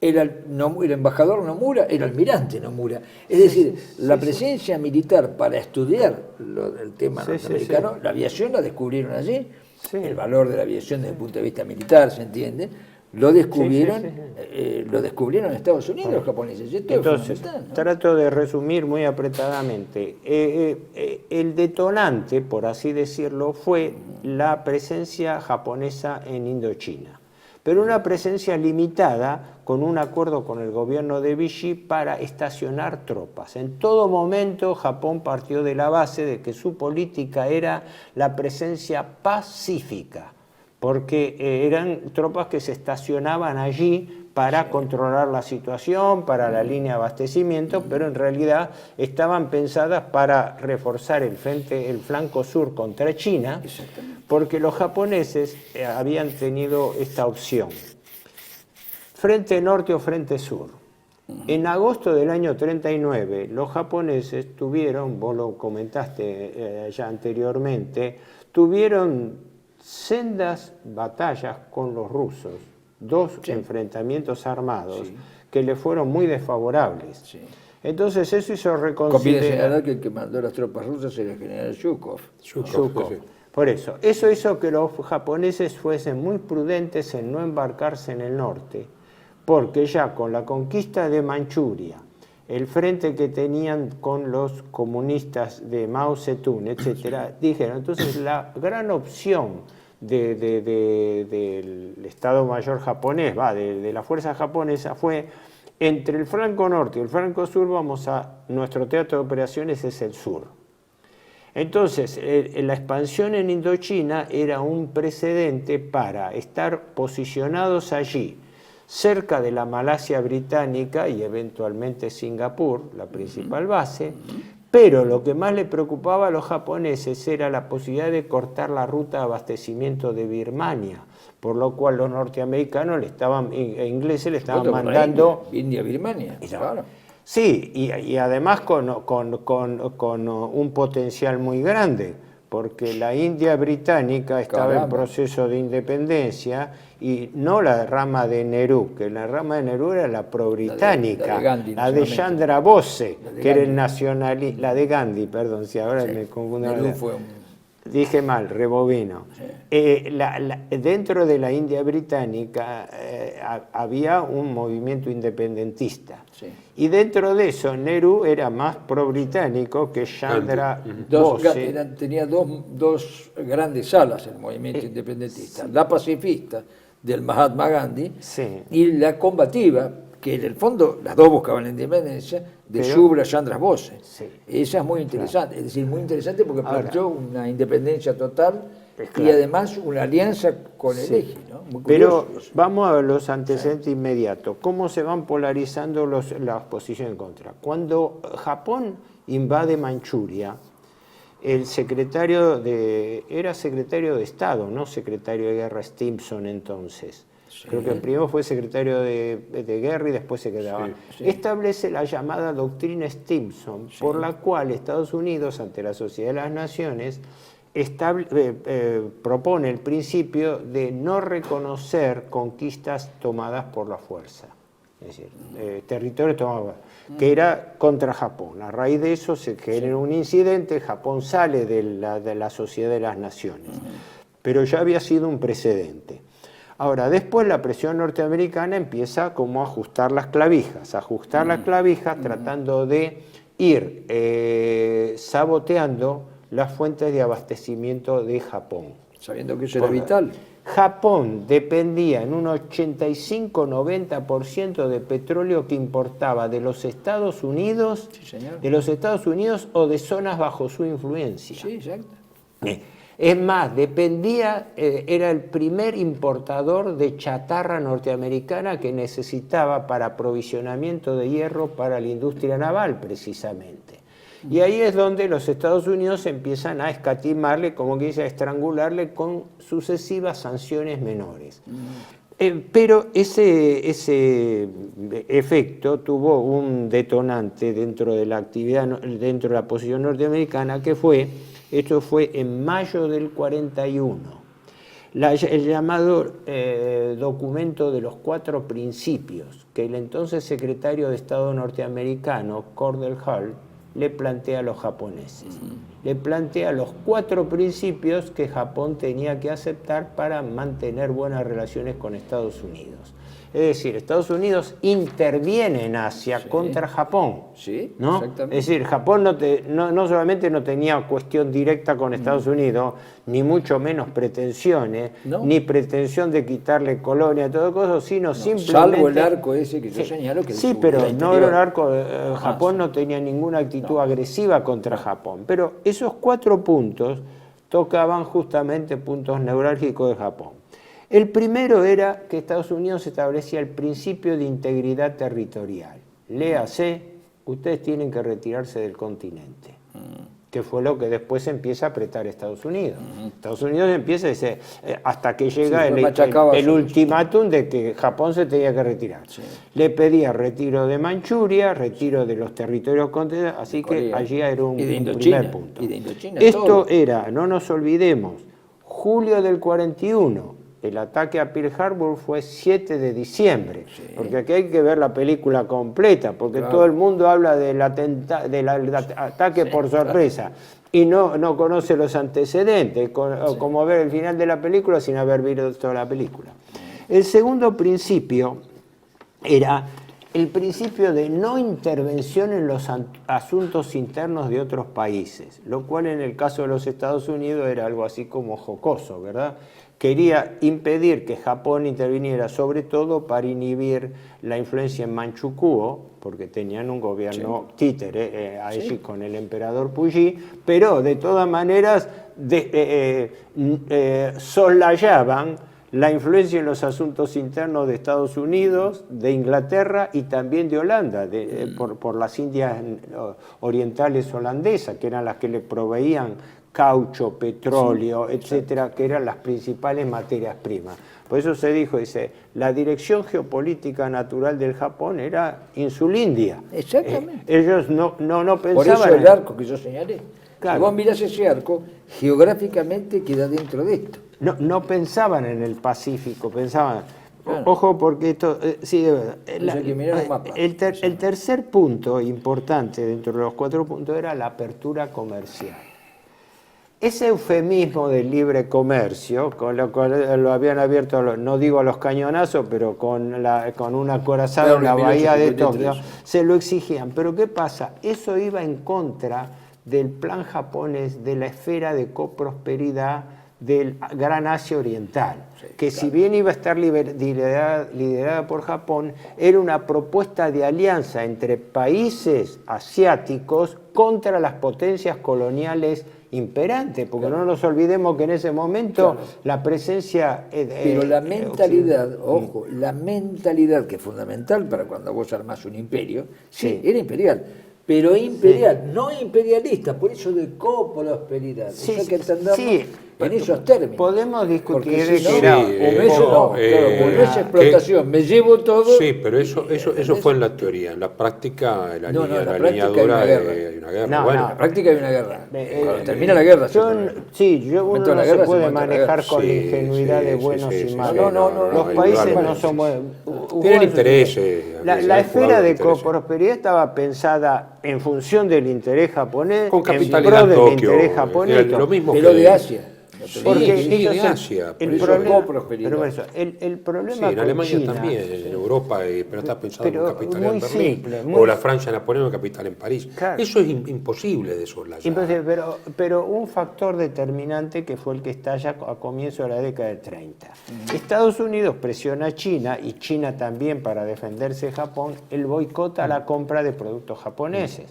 Era el embajador Nomura, el almirante Nomura. Es decir, la presencia militar para estudiar el tema norteamericano, la aviación la descubrieron allí. El valor de la aviación desde el punto de vista militar, ¿se entiende? Lo descubrieron en Estados Unidos los japoneses. Entonces, trato de resumir muy apretadamente. El detonante, por así decirlo, fue la presencia japonesa en Indochina, pero una presencia limitada con un acuerdo con el gobierno de Vichy para estacionar tropas. En todo momento Japón partió de la base de que su política era la presencia pacífica, porque eran tropas que se estacionaban allí para controlar la situación, para la línea de abastecimiento, pero en realidad estaban pensadas para reforzar el flanco sur contra China, porque los japoneses habían tenido esta opción: frente norte o frente sur. En agosto del año 39, los japoneses tuvieron, vos lo comentaste ya anteriormente, tuvieron sendas batallas con los rusos, 2 enfrentamientos armados que le fueron muy desfavorables. Entonces eso hizo reconsiderar... Conviene señalar que el que mandó las tropas rusas era el general Zhukov. Por eso hizo que los japoneses fuesen muy prudentes en no embarcarse en el norte, porque ya con la conquista de Manchuria, el frente que tenían con los comunistas de Mao Zedong, etcétera, dijeron, entonces la gran opción del Estado Mayor japonés, de la fuerza japonesa, fue entre el flanco norte y el flanco sur, nuestro teatro de operaciones es el sur. Entonces, la expansión en Indochina era un precedente para estar posicionados allí, cerca de la Malasia británica y eventualmente Singapur, la principal base, Pero lo que más le preocupaba a los japoneses era la posibilidad de cortar la ruta de abastecimiento de Birmania, por lo cual los norteamericanos e ingleses le estaban mandando... India, Birmania, claro. Sí, y además con un potencial muy grande, porque la India británica estaba en proceso de independencia y no la rama de Nehru, que la rama de Nehru era la pro-británica, la de Chandra Bose, que era el nacionalista, la de Gandhi, perdón, si ahora me confundo. Dije mal, rebobino. Sí. Dentro de la India británica había un movimiento independentista. Sí. Y dentro de eso, Nehru era más pro-británico que Chandra Bose. Tenía dos grandes alas el movimiento independentista. La pacifista del Mahatma Gandhi y la combativa, que en el fondo las dos buscaban la independencia, de Subra Chandra Bose. Sí. Esa es muy interesante, es decir, muy interesante porque planteó una independencia total y además una alianza con el eje, ¿no? Muy curioso. Pero vamos a los antecedentes inmediatos. ¿Cómo se van polarizando las posiciones en contra? Cuando Japón invade Manchuria, el secretario era secretario de Estado, no secretario de guerra, Stimson entonces. Sí. Creo que primero fue secretario de guerra y después se quedaba. Establece la llamada doctrina Stimson, por la cual Estados Unidos, ante la Sociedad de las Naciones, propone el principio de no reconocer conquistas tomadas por la fuerza. Es decir, territorios tomados, que era contra Japón. A raíz de eso se genera un incidente, Japón sale de la Sociedad de las Naciones. Pero ya había sido un precedente. Ahora, después la presión norteamericana empieza como a ajustar las clavijas, tratando de ir saboteando las fuentes de abastecimiento de Japón. Sabiendo que eso era vital. Japón dependía en un 85-90% de petróleo que importaba de los Estados Unidos, o de zonas bajo su influencia. Sí, exacto. Es más, era el primer importador de chatarra norteamericana que necesitaba para aprovisionamiento de hierro para la industria naval, precisamente. Y ahí es donde los Estados Unidos empiezan a escatimarle, como que dice, a estrangularle con sucesivas sanciones menores. Pero ese efecto tuvo un detonante dentro de la actividad, dentro de la posición norteamericana, que esto fue en mayo del 41. El llamado documento de los 4 principios, que el entonces secretario de Estado norteamericano, Cordell Hull, le plantea a los japoneses. Le plantea los 4 principios que Japón tenía que aceptar para mantener buenas relaciones con Estados Unidos. Es decir, Estados Unidos interviene en Asia contra Japón. Sí, ¿no? Exactamente. Es decir, Japón no solamente no tenía cuestión directa con Estados Unidos, ni mucho menos pretensiones, ni pretensión de quitarle colonia, todo eso, sino simplemente... Salvo el arco ese que yo señalo. Que pero no era un arco... Japón no tenía ninguna actitud agresiva contra Japón. Pero esos 4 puntos tocaban justamente puntos neurálgicos de Japón. El primero era que Estados Unidos establecía el principio de integridad territorial. Léase, ustedes tienen que retirarse del continente, que fue lo que después empieza a apretar Estados Unidos. Estados Unidos empieza a decir, hasta que llega el ultimátum de que Japón se tenía que retirar. Sí. Le pedía retiro de Manchuria, retiro de los territorios continentales, así que allí era un primer punto. Y de Indochina, esto era, no nos olvidemos, julio del 41. El ataque a Pearl Harbor fue 7 de diciembre, porque aquí hay que ver la película completa, porque todo el mundo habla del ataque por sorpresa y no conoce los antecedentes, como ver el final de la película sin haber visto la película. El segundo principio era el principio de no intervención en los asuntos internos de otros países, lo cual en el caso de los Estados Unidos era algo así como jocoso, ¿verdad? Quería impedir que Japón interviniera, sobre todo para inhibir la influencia en Manchukuo, porque tenían un gobierno títere allí con el emperador Puyi, pero de todas maneras soslayaban la influencia en los asuntos internos de Estados Unidos, de Inglaterra y también de Holanda, por las Indias orientales holandesas, que eran las que le proveían caucho, petróleo, etcétera, que eran las principales materias primas. Por eso se dijo, dice, la dirección geopolítica natural del Japón era Insulindia. Exactamente. Ellos no pensaban... Por eso el arco que yo señalé. Claro. Si vos mirás ese arco, geográficamente queda dentro de esto. No pensaban en el Pacífico, pensaban... Claro. Ojo, porque esto... sí, de verdad. Hay que mirar un mapa. El tercer punto importante dentro de los 4 puntos era la apertura comercial. Ese eufemismo del libre comercio, con lo cual lo habían abierto, no digo a los cañonazos, pero con un acorazado en la bahía de Tokio, se lo exigían. Pero ¿qué pasa? Eso iba en contra del plan japonés de la esfera de coprosperidad del Gran Asia Oriental, que si bien iba a estar liderada por Japón, era una propuesta de alianza entre países asiáticos contra las potencias coloniales imperantes, porque no nos olvidemos que en ese momento la presencia... Pero la mentalidad, ojo, la mentalidad que es fundamental para cuando vos armás un imperio, sí, era imperial, pero imperial, no imperialista, por eso de coprosperidad. Sí, eso hay que entenderlo en esos términos. Podemos discutir si no, claro, con esa explotación me llevo todo. Sí, pero eso fue en la teoría. En la práctica, la práctica lineadura hay una guerra. Bueno, En la práctica hay una guerra. Cuando termina la guerra. Uno no se puede manejar con la ingenuidad de buenos y malos. Los países no son buenos. Tienen intereses. La esfera de coprosperidad estaba pensada en función del interés japonés, con en capitalidad pro del Tokio, interés japonés. Lo mismo pero de Asia. Porque de Asia. El problema en Alemania China, también, en Europa, pero está pensado en capital en Berlín. Simple, o la Francia Napoleón, capital en París. Claro. Eso es imposible de soslayar. Pero un factor determinante que fue el que estalla a comienzos de la década de 30. Estados Unidos presiona a China, y China también para defenderse de Japón, el boicot a la compra de productos japoneses.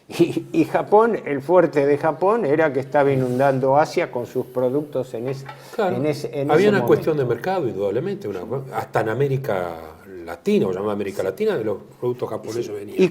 Y Japón, el fuerte de Japón era que estaba inundando Asia con sus productos en ese Había una momento. cuestión de mercado, indudablemente, hasta en América Latina, o llamada América Latina, de los productos japoneses venían. Y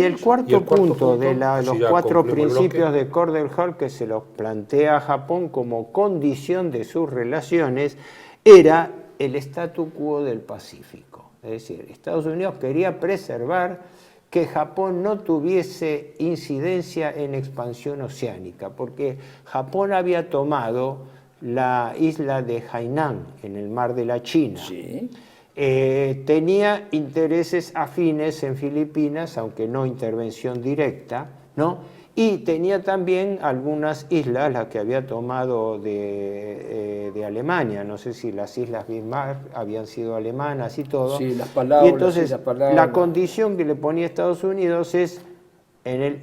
el cuarto punto de los 4 principios de de Cordell-Hull que se los plantea a Japón como condición de sus relaciones era el statu quo del Pacífico. Es decir, Estados Unidos quería preservar que Japón no tuviese incidencia en expansión oceánica, porque Japón había tomado la isla de Hainan en el mar de la China. Sí. Tenía intereses afines en Filipinas, aunque no intervención directa, ¿no? Y tenía también algunas islas, las que había tomado de Alemania, no sé si las islas Bismarck habían sido alemanas y todo. Sí, las palabras. Y entonces la condición que le ponía Estados Unidos es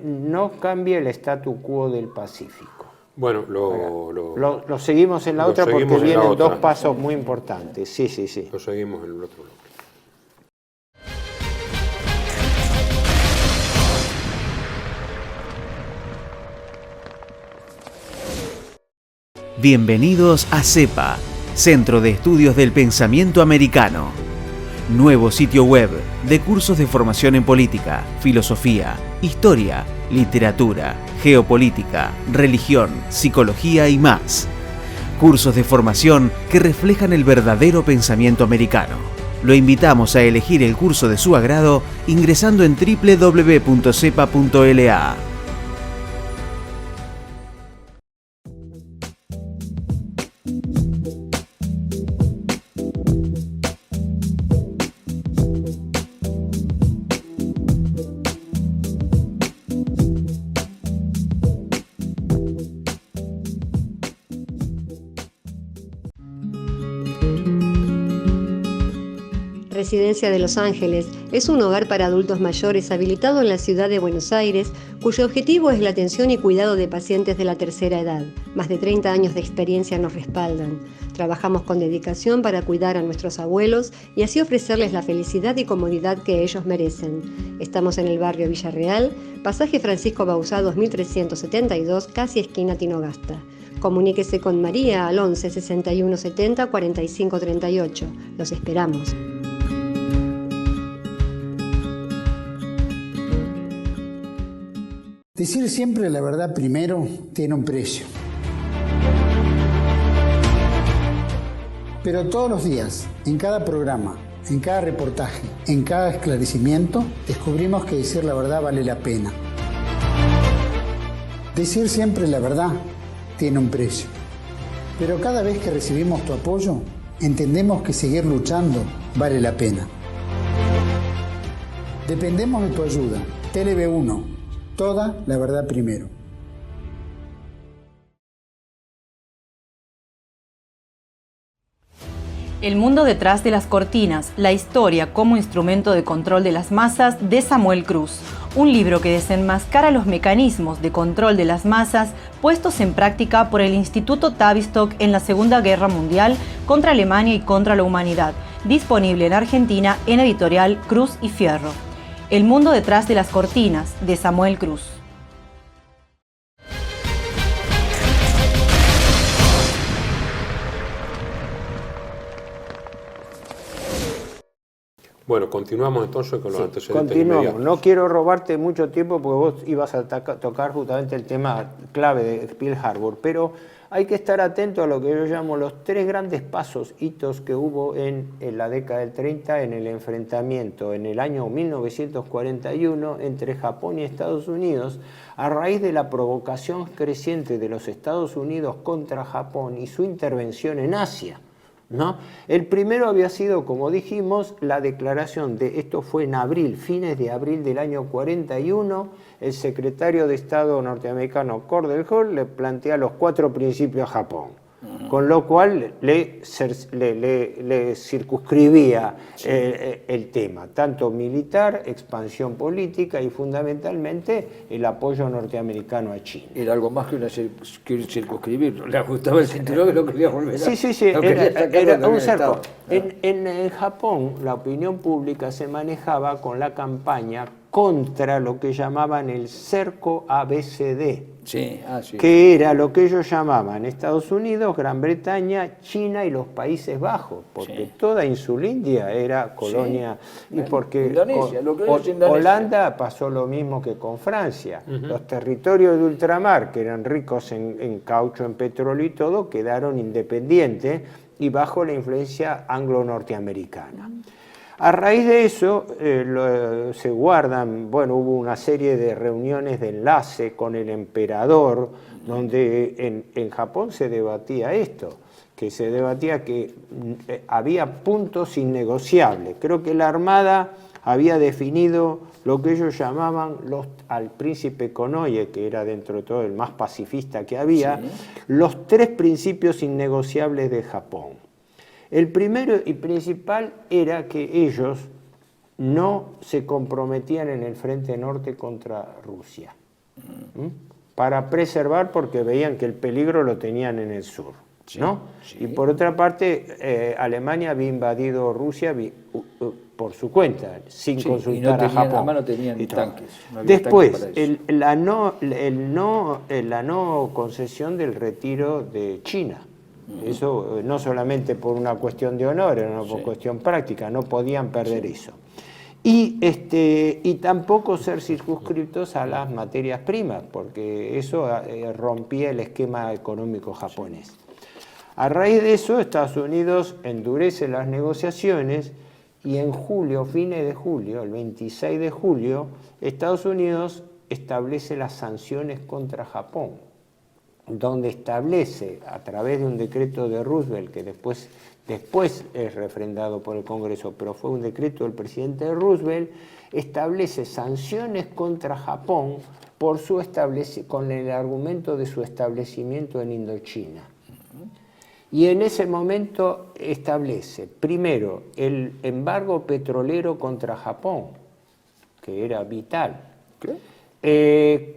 no cambie el statu quo del Pacífico. Bueno, lo seguimos en la otra porque vienen 2 pasos muy importantes. Sí. Lo seguimos en el otro bloque. Bienvenidos a CEPA, Centro de Estudios del Pensamiento Americano. Nuevo sitio web de cursos de formación en política, filosofía, historia, literatura, geopolítica, religión, psicología y más. Cursos de formación que reflejan el verdadero pensamiento americano. Lo invitamos a elegir el curso de su agrado ingresando en www.cepa.la. Residencia de Los Ángeles es un hogar para adultos mayores habilitado en la ciudad de Buenos Aires, cuyo objetivo es la atención y cuidado de pacientes de la tercera edad. Más de 30 años de experiencia nos respaldan. Trabajamos con dedicación para cuidar a nuestros abuelos y así ofrecerles la felicidad y comodidad que ellos merecen. Estamos en el barrio Villarreal, pasaje Francisco Bauzá 2372, casi esquina Tinogasta. Comuníquese con María al 11 61 70 45 38. Los esperamos. Decir siempre la verdad primero tiene un precio. Pero todos los días, en cada programa, en cada reportaje, en cada esclarecimiento, descubrimos que decir la verdad vale la pena. Decir siempre la verdad tiene un precio. Pero cada vez que recibimos tu apoyo, entendemos que seguir luchando vale la pena. Dependemos de tu ayuda. TLV1, toda la verdad primero. El mundo detrás de las cortinas, la historia como instrumento de control de las masas de Samuel Cruz. Un libro que desenmascara los mecanismos de control de las masas puestos en práctica por el Instituto Tavistock en la Segunda Guerra Mundial contra Alemania y contra la humanidad. Disponible en Argentina en editorial Cruz y Fierro. El mundo detrás de las cortinas de Samuel Cruz. Bueno, continuamos entonces con los antecedentes Continuamos. inmediatos. No quiero robarte mucho tiempo porque vos ibas a tocar justamente el tema clave de Pearl Harbor, pero hay que estar atento a lo que yo llamo los tres grandes hitos que hubo en la década del 30 en el enfrentamiento en el año 1941 entre Japón y Estados Unidos a raíz de la provocación creciente de los Estados Unidos contra Japón y su intervención en Asia, ¿no? El primero había sido, como dijimos, la declaración de, esto fue en abril, fines de abril del año 41, el secretario de Estado norteamericano Cordell Hull le plantea los 4 principios a Japón, con lo cual le circunscribía el tema, tanto militar, expansión política y fundamentalmente el apoyo norteamericano a China. Era algo más que circunscribir, le ajustaba el cinturón que no quería volver a... Sí, era un cerco. En Japón la opinión pública se manejaba con la campaña contra lo que llamaban el cerco ABCD, que era lo que ellos llamaban Estados Unidos, Gran Bretaña, China y los Países Bajos, porque toda Insulindia era colonia, y porque Indonesia, Holanda pasó lo mismo que con Francia. Los territorios de ultramar, que eran ricos en caucho, en petróleo y todo, quedaron independientes y bajo la influencia anglo-norteamericana. A raíz de eso se guardan, bueno, hubo una serie de reuniones de enlace con el emperador, donde en Japón se debatía esto, que se debatía que había puntos innegociables. Creo que la Armada había definido lo que ellos llamaban al príncipe Konoye, que era dentro de todo el más pacifista que había, los 3 principios innegociables de Japón. El primero y principal era que ellos no se comprometían en el frente norte contra Rusia, para preservar, porque veían que el peligro lo tenían en el sur, ¿no? Y por otra parte, Alemania había invadido Rusia por su cuenta, sin consultar a Japón. Además no tenían tanques. Después, la no concesión del retiro de China. Eso no solamente por una cuestión de honor, era una cuestión práctica, no podían perder eso. Y tampoco ser circunscriptos a las materias primas, porque eso rompía el esquema económico japonés. A raíz de eso, Estados Unidos endurece las negociaciones y en julio, fines de julio, el 26 de julio, Estados Unidos establece las sanciones contra Japón, donde establece, a través de un decreto de Roosevelt, que después es refrendado por el Congreso, pero fue un decreto del presidente Roosevelt, establece sanciones contra Japón con el argumento de su establecimiento en Indochina. Y en ese momento establece, primero, el embargo petrolero contra Japón, que era vital.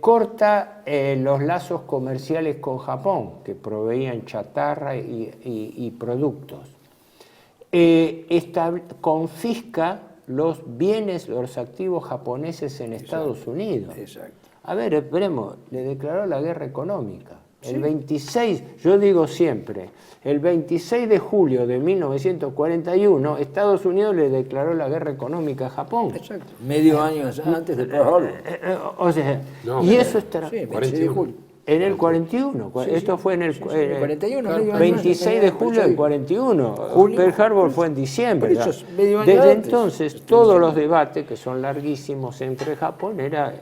Corta los lazos comerciales con Japón, que proveían chatarra y productos. Confisca los bienes, los activos japoneses en Estados Unidos. A ver, esperemos, le declaró la guerra económica. El 26, yo digo siempre, el 26 de julio de 1941, Estados Unidos le declaró la guerra económica a Japón. Exacto. Medio año antes de Pearl Harbor. O sea, No, y eso estará... Sí, 26 de julio. En el 41, esto fue en el 41, medio año 26 antes, de julio del 41. Julio. Pearl Harbor fue en diciembre. Por eso es medio año Desde antes. entonces, todos los debates, que son larguísimos entre Japón, era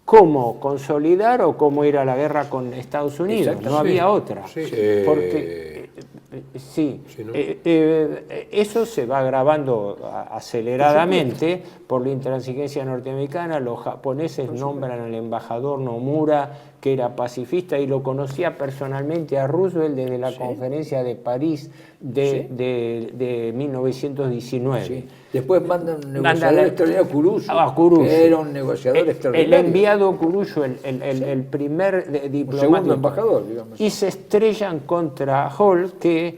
cómo consolidar o cómo ir a la guerra con Estados Unidos. Exacto. No había otra. Sí. Porque sí, Sí, ¿no? eso se va agravando aceleradamente por la intransigencia norteamericana. Los japoneses nombran al embajador Nomura, que era pacifista, y lo conocía personalmente a Roosevelt desde la conferencia de París de 1919. Sí. Después mandan un negociador extraordinario, Kurusu, que era un negociador extraordinario. El enviado Kurusu, el primer diplomático. Segundo embajador, digamos. Y se estrellan contra Hall, que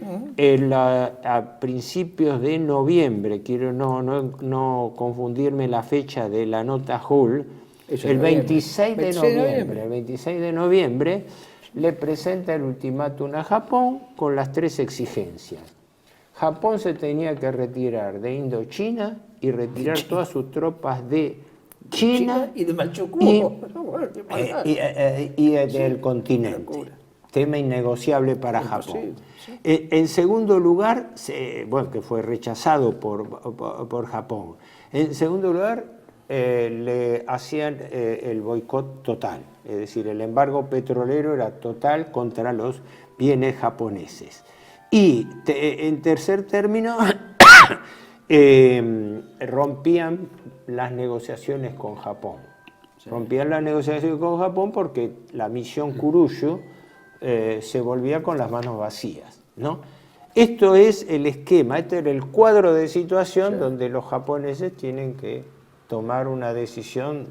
a principios de noviembre, quiero no confundirme la fecha de la nota Hall, el 26 de noviembre le presenta el ultimátum a Japón con las 3 exigencias. Japón se tenía que retirar de Indochina y retirar todas sus tropas de China y de Manchukuo y del continente. Tema innegociable para Japón. En segundo lugar, que fue rechazado por Japón. En segundo lugar, le hacían el boicot total, es decir, el embargo petrolero era total contra los bienes japoneses. Y en tercer término, rompían las negociaciones con Japón. Rompían las negociaciones con Japón porque la misión Kurusu se volvía con las manos vacías, ¿no? Esto es el esquema, este era el cuadro de situación donde los japoneses tienen que tomar una decisión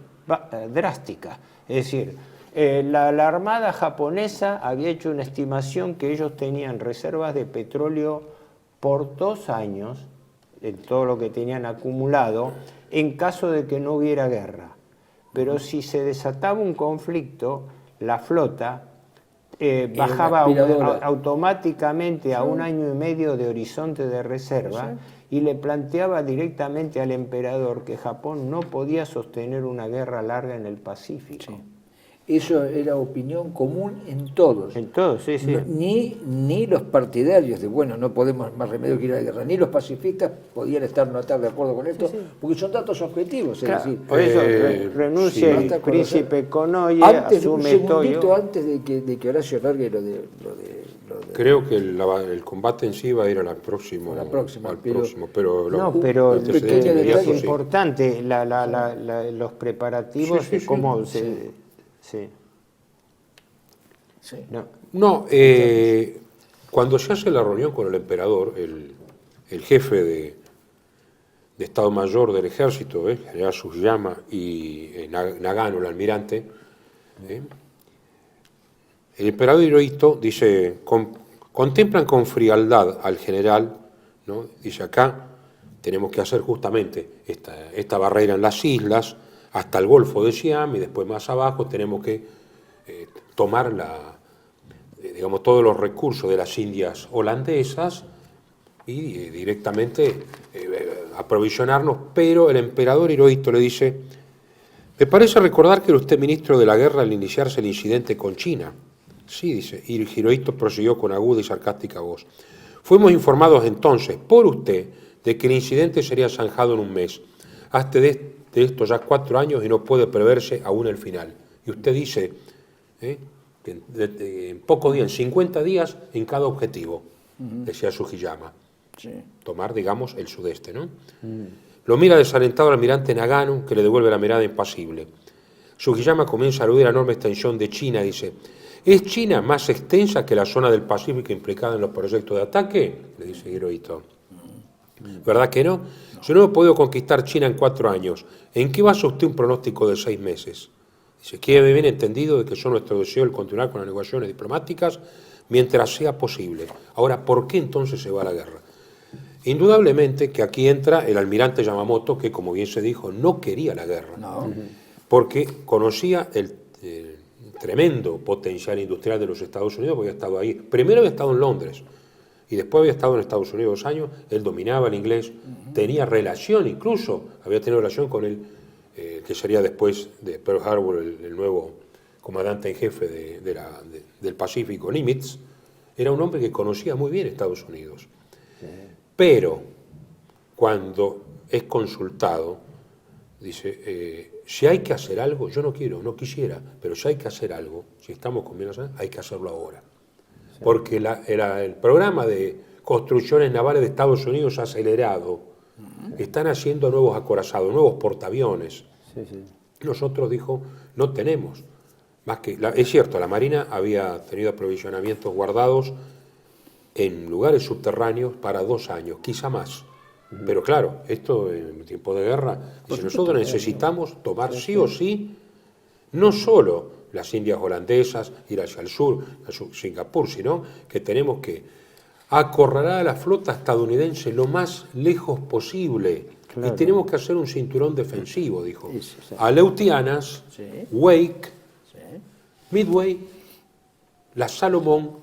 drástica. Es decir, la Armada japonesa había hecho una estimación que ellos tenían reservas de petróleo por 2 años, en todo lo que tenían acumulado, en caso de que no hubiera guerra. Pero si se desataba un conflicto, la flota bajaba automáticamente a 1 año y medio de horizonte de reserva y le planteaba directamente al emperador que Japón no podía sostener una guerra larga en el Pacífico. Sí. Eso era opinión común en todos. En todos, sí, sí. Ni los partidarios de, no podemos más remedio que ir a la guerra, ni los pacifistas podían no estar de acuerdo con esto, porque son datos objetivos. Claro, es decir, por eso renuncia el príncipe Konoye, asume Toyo. Antes de que Horacio largue lo de creo que el combate en sí va a ir al próximo, pero el pequeño detalle es importante, los preparativos de cómo se... Sí. Sí. Cuando se hace la reunión con el emperador, el jefe de Estado Mayor del Ejército, general Sugiyama, y Nagano, el almirante, el emperador Hirohito dice, contemplan con frialdad al general, ¿no? Dice, acá tenemos que hacer justamente esta barrera en las islas, hasta el Golfo de Siam, y después más abajo tenemos que tomar todos los recursos de las Indias holandesas y directamente aprovisionarnos, pero el emperador Hirohito le dice, me parece recordar que era usted ministro de la guerra al iniciarse el incidente con China. Sí, dice, y Hirohito prosiguió con aguda y sarcástica voz. Fuimos informados entonces por usted de que el incidente sería zanjado en 1 mes. Hasta de esto ya 4 años y no puede preverse aún el final. Y usted dice que en pocos días, en 50 días, en cada objetivo, decía Sugiyama. Sí. Tomar, digamos, el sudeste, ¿no? Lo mira desalentado al almirante Nagano, que le devuelve la mirada impasible. Sugiyama comienza a aludir a la enorme extensión de China, dice, ¿es China más extensa que la zona del Pacífico implicada en los proyectos de ataque? Le dice Hirohito. ¿Verdad que no? Si no hemos podido conquistar China en 4 años, ¿en qué basa usted un pronóstico de 6 meses? Dice, quede bien entendido de que son nuestro deseo el continuar con las negociaciones diplomáticas mientras sea posible. Ahora, ¿por qué entonces se va a la guerra? Indudablemente que aquí entra el almirante Yamamoto, que como bien se dijo, no quería la guerra, porque conocía el tremendo potencial industrial de los Estados Unidos, porque había estado ahí. Primero había estado en Londres y después había estado en Estados Unidos 2 años. Él dominaba el inglés, tenía relación, incluso había tenido relación con él, que sería después de Pearl Harbor el nuevo comandante en jefe del Pacífico, Nimitz. Era un hombre que conocía muy bien Estados Unidos. Sí. Pero cuando es consultado, dice, si hay que hacer algo, yo no quisiera, pero si hay que hacer algo, si estamos con bien, hay que hacerlo ahora. Sí. Porque el programa de construcciones navales de Estados Unidos ha acelerado. Están haciendo nuevos acorazados, nuevos portaaviones. Sí, sí. Nosotros, dijo, no tenemos. Más que, es cierto, la Marina había tenido aprovisionamientos guardados en lugares subterráneos para 2 años, quizá más. Pero claro, esto en tiempo de guerra, dice, nosotros necesitamos tomar sí o sí, no solo las Indias holandesas, ir hacia el sur, Singapur, sino que tenemos que acorralar a la flota estadounidense lo más lejos posible. Claro. Y tenemos que hacer un cinturón defensivo, dijo. Aleutianas, sí. Wake, sí. Midway, las Salomón,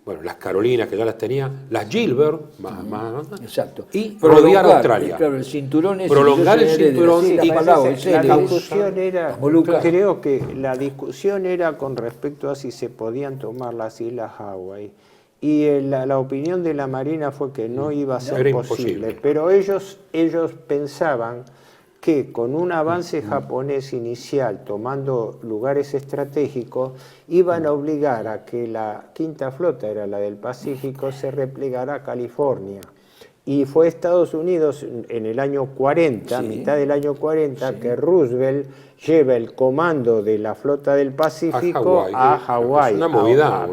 bueno, las Carolinas, que ya las tenía, las Gilbert, más, exacto. Y rodear Australia. Claro, el cinturón es prolongar el cinturón. Y la discusión era, creo que la discusión era con respecto a si se podían tomar las islas Hawái. Y la opinión de la Marina fue que no iba a ser posible. Pero ellos pensaban que con un avance japonés inicial, tomando lugares estratégicos, iban a obligar a que la quinta flota, era la del Pacífico, se replegara a California. Y fue Estados Unidos en el año 40, sí, mitad del año 40, sí, que Roosevelt lleva el comando de la flota del Pacífico a Hawái. Es una movida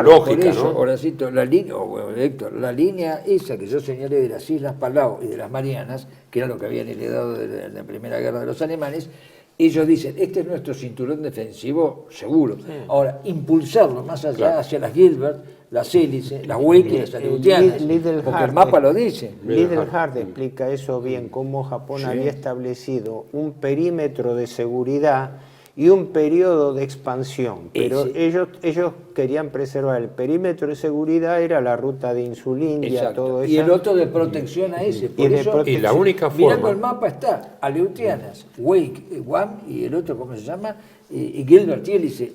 lógica, por eso, ¿no? Horacito, la línea esa que yo señalé de las Islas Palau y de las Marianas, que era lo que habían heredado de la Primera Guerra de los alemanes, ellos dicen, este es nuestro cinturón defensivo seguro. Sí. Ahora, impulsarlo más allá, claro, hacia las Gilbert, las hélices, las Wake y las Aleutianas, porque el mapa lo dice. Liddell-Hart explica eso bien, cómo Japón, sí, había establecido un perímetro de seguridad y un periodo de expansión, pero sí, ellos querían preservar el perímetro de seguridad, era la ruta de Insulindia, todo eso. Y el otro de protección a ese. Por eso, y la única forma. Mirando el mapa está Aleutianas, Wake, Guam y el otro, ¿cómo se llama? Y Gilbert y hélice.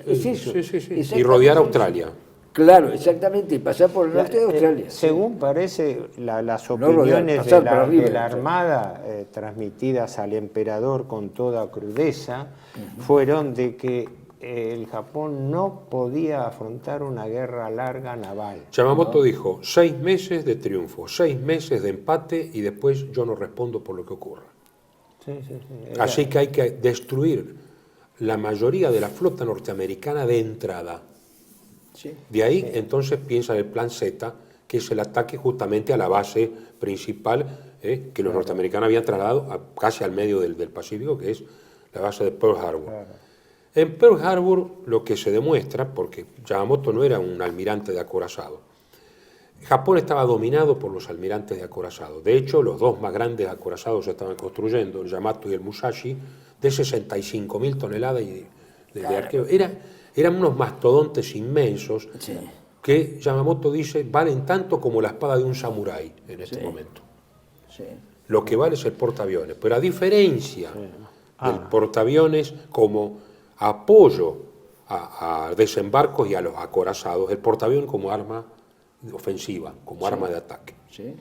Es eso. Sí. Y rodear Australia. Claro, exactamente, y pasar por el norte de Australia. Según parece, las opiniones de la Armada transmitidas al emperador con toda crudeza fueron de que el Japón no podía afrontar una guerra larga naval. Yamamoto dijo, 6 meses de triunfo, 6 meses de empate y después yo no respondo por lo que ocurra. Sí. Así que hay que destruir la mayoría de la flota norteamericana de entrada. Sí. De ahí entonces piensa en el plan Z, que es el ataque justamente a la base principal que los norteamericanos habían trasladado casi al medio del Pacífico, que es la base de Pearl Harbor. Claro. En Pearl Harbor lo que se demuestra, porque Yamamoto no era un almirante de acorazado, Japón estaba dominado por los almirantes de acorazado. De hecho, los 2 más grandes acorazados se estaban construyendo, el Yamato y el Musashi, de 65.000 toneladas de arqueo. Eran unos mastodontes inmensos, sí, que Yamamoto dice valen tanto como la espada de un samurái en este momento. Sí. Lo que vale es el portaaviones. Pero a diferencia del portaaviones como apoyo a desembarcos y a los acorazados, el portaaviones como arma ofensiva, como arma de ataque. Sí.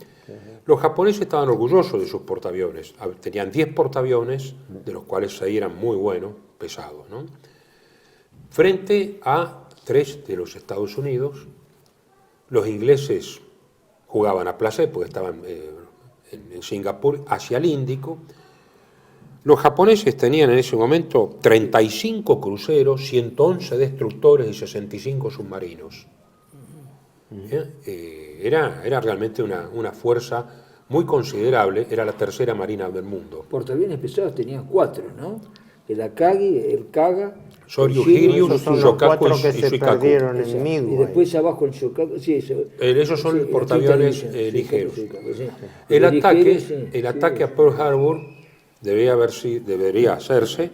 Los japoneses estaban orgullosos de sus portaaviones. Tenían 10 portaaviones, de los cuales 6 eran muy buenos, pesados, ¿no? Frente a 3 de los Estados Unidos. Los ingleses jugaban a placer porque estaban en Singapur hacia el Índico. Los japoneses tenían en ese momento 35 cruceros, 111 destructores y 65 submarinos. Era realmente una fuerza muy considerable, era la tercera marina del mundo. Portaaviones pesados tenían 4, ¿no? El Akagi, el Kaga, Soryu, Hiryu, Shokaku que se Shikaku. Perdieron en Midway. Y después abajo el Shokaku, sí, esos son portaaviones ligeros. El ataque a Pearl Harbor debería hacerse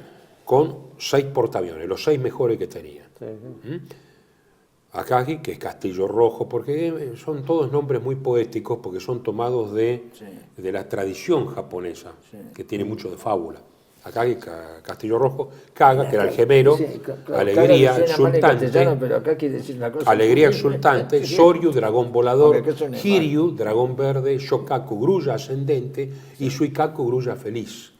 con 6 portaaviones, los 6 mejores que tenía. Akagi, que es Castillo Rojo, porque son todos nombres muy poéticos, porque son tomados de la tradición japonesa, que tiene mucho de fábula. Akagi, Castillo Rojo, Kaga, que era el gemelo, alegría exultante, pero acá quiere decir una cosa alegría exultante, Soryu, dragón volador, Hiryu, dragón verde, Shokaku, grulla ascendente, y Suikaku, grulla feliz.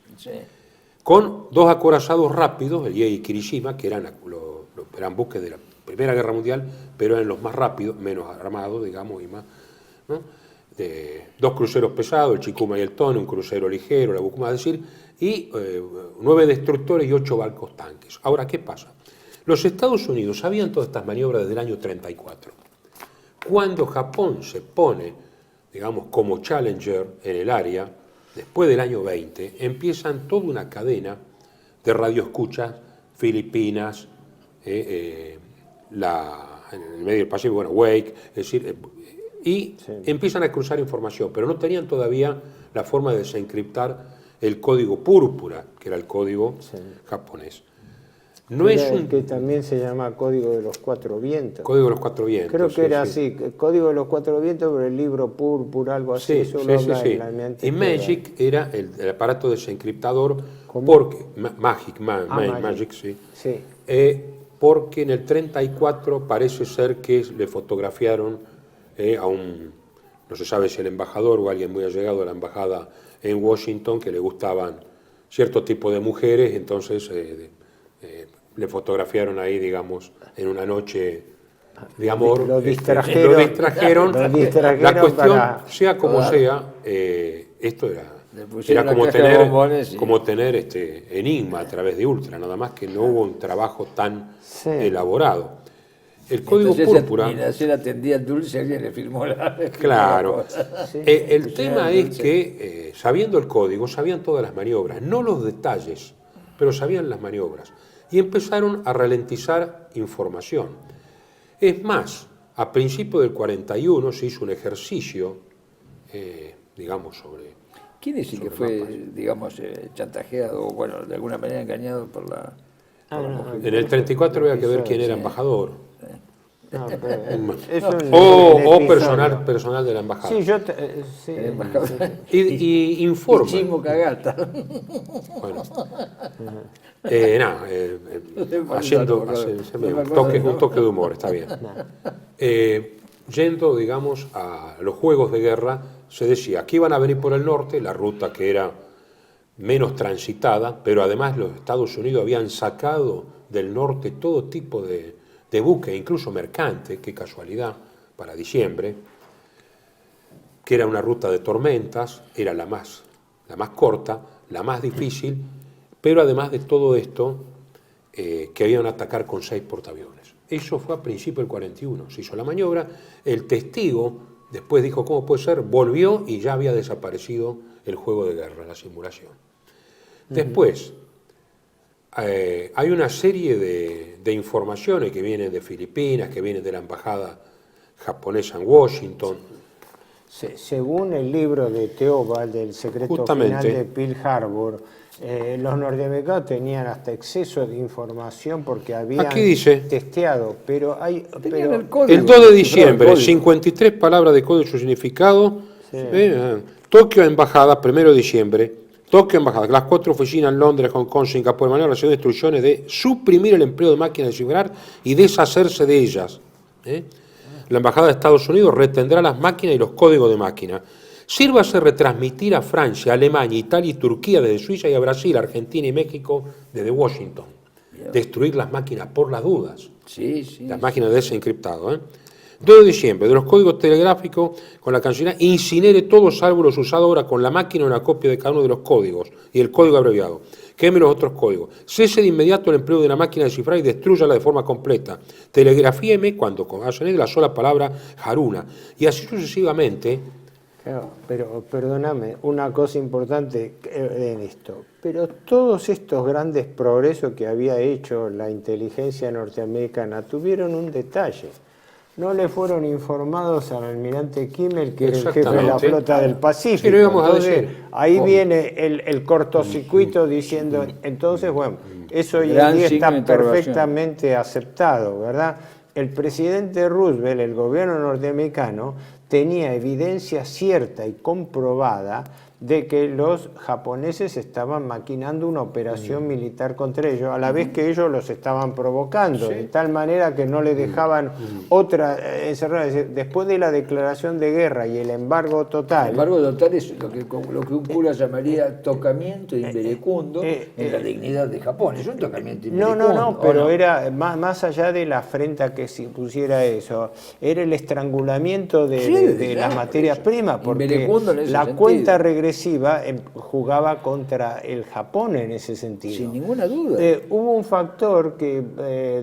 Con 2 acorazados rápidos, el Yei y Kirishima, que eran buques de la Primera Guerra Mundial, pero eran los más rápidos, menos armados, digamos, y más, ¿no? 2 cruceros pesados, el Chikuma y el Tone, un crucero ligero, la Bukuma, es decir, y 9 destructores y 8 barcos tanques. Ahora, ¿qué pasa? Los Estados Unidos sabían todas estas maniobras desde el año 34. Cuando Japón se pone, digamos, como challenger en el área, después del año 20, empiezan toda una cadena de radioescuchas, Filipinas, en el medio del Pacífico, bueno, Wake, es decir, y empiezan a cruzar información, pero no tenían todavía la forma de desencriptar el código púrpura, que era el código japonés. No era es un que también se llama Código de los 4 Vientos. Código de los 4 Vientos. Creo que era así, Código de los 4 Vientos, pero el libro púrpura, algo así. Eso lo habla en la mente. Y Magic era el aparato desencriptador, porque Magic, sí. Porque en el 34 parece ser que le fotografiaron a no se sabe si el embajador o alguien muy allegado a la embajada en Washington, que le gustaban cierto tipo de mujeres, entonces le fotografiaron ahí, digamos, en una noche de amor. Lo distrajeron. La cuestión, sea como sea, esto era como tener Enigma a través de Ultra, nada más que no hubo un trabajo tan elaborado. El código púrpura. Y se la atendía el dulce, alguien le firmó la. Claro. El tema es que, sabiendo el código, sabían todas las maniobras, no los detalles, pero sabían las maniobras. Y empezaron a ralentizar información. Es más, a principios del 41 se hizo un ejercicio, digamos, sobre. ¿Quién es el que fue, digamos, chantajeado o, bueno, de alguna manera engañado por la mujer? En el 34 había que ver quién era embajador. No, o personal de la embajada. Sí, Y informa. Chimo Cagata. Bueno. Haciendo un toque de humor, está bien. Yendo, digamos, a los juegos de guerra, se decía que iban a venir por el norte, la ruta que era menos transitada, pero además los Estados Unidos habían sacado del norte todo tipo de buque, incluso mercante, qué casualidad, para diciembre, que era una ruta de tormentas, era la más corta, la más difícil, pero además de todo esto, que habían a atacar con 6 portaaviones. Eso fue a principios del 41, se hizo la maniobra, el testigo después dijo, ¿cómo puede ser? Volvió y ya había desaparecido el juego de guerra, la simulación. Después, hay una serie de informaciones que vienen de Filipinas, que vienen de la embajada japonesa en Washington. Según el libro de Theobald, del secreto final de Pearl Harbor, los norteamericanos tenían hasta exceso de información porque habían testeado, pero el 2 de diciembre, 53 palabras de código y su significado. Tokio Embajada, 1 de diciembre. Tokio Embajada, las 4 oficinas en Londres, Hong Kong, Singapur, Manila, recibiendo instrucciones de suprimir el empleo de máquinas de cifrar y deshacerse de ellas. La Embajada de Estados Unidos retendrá las máquinas y los códigos de máquina. Sírvase retransmitir a Francia, Alemania, Italia y Turquía desde Suiza y a Brasil, Argentina y México desde Washington. Destruir las máquinas por las dudas. Las máquinas desencriptado. 2 de diciembre, de los códigos telegráficos con la Cancillería, incinere todos salvo los usados ahora con la máquina una copia de cada uno de los códigos y el código abreviado. Queme los otros códigos. Cese de inmediato el empleo de una máquina de cifrar y destrúyala de forma completa. Telegrafíeme cuando hacen la sola palabra Haruna. Y así sucesivamente. Claro, pero perdóname, una cosa importante en esto. Pero todos estos grandes progresos que había hecho la inteligencia norteamericana tuvieron un detalle. No le fueron informados al almirante Kimmel, que era el jefe de la flota del Pacífico. Sí, lo íbamos a decir. Ahí viene el cortocircuito diciendo, entonces, bueno, eso hoy en Gran día signo está de interrogación. perfectamente aceptado, ¿verdad? El presidente Roosevelt, el gobierno norteamericano, tenía evidencia cierta y comprobada de que los japoneses estaban maquinando una operación militar contra ellos, a la vez que ellos los estaban provocando, de tal manera que no le dejaban otra encerrada. Después de la declaración de guerra y el embargo total... El embargo total es lo que un cura llamaría tocamiento inverecundo en la dignidad de Japón. Es un tocamiento inverecundo. No, pero era más allá de la afrenta que se pusiera eso, era el estrangulamiento de las materias primas, porque la cuenta regresiva jugaba contra el Japón en ese sentido. Sin ninguna duda. Hubo un factor que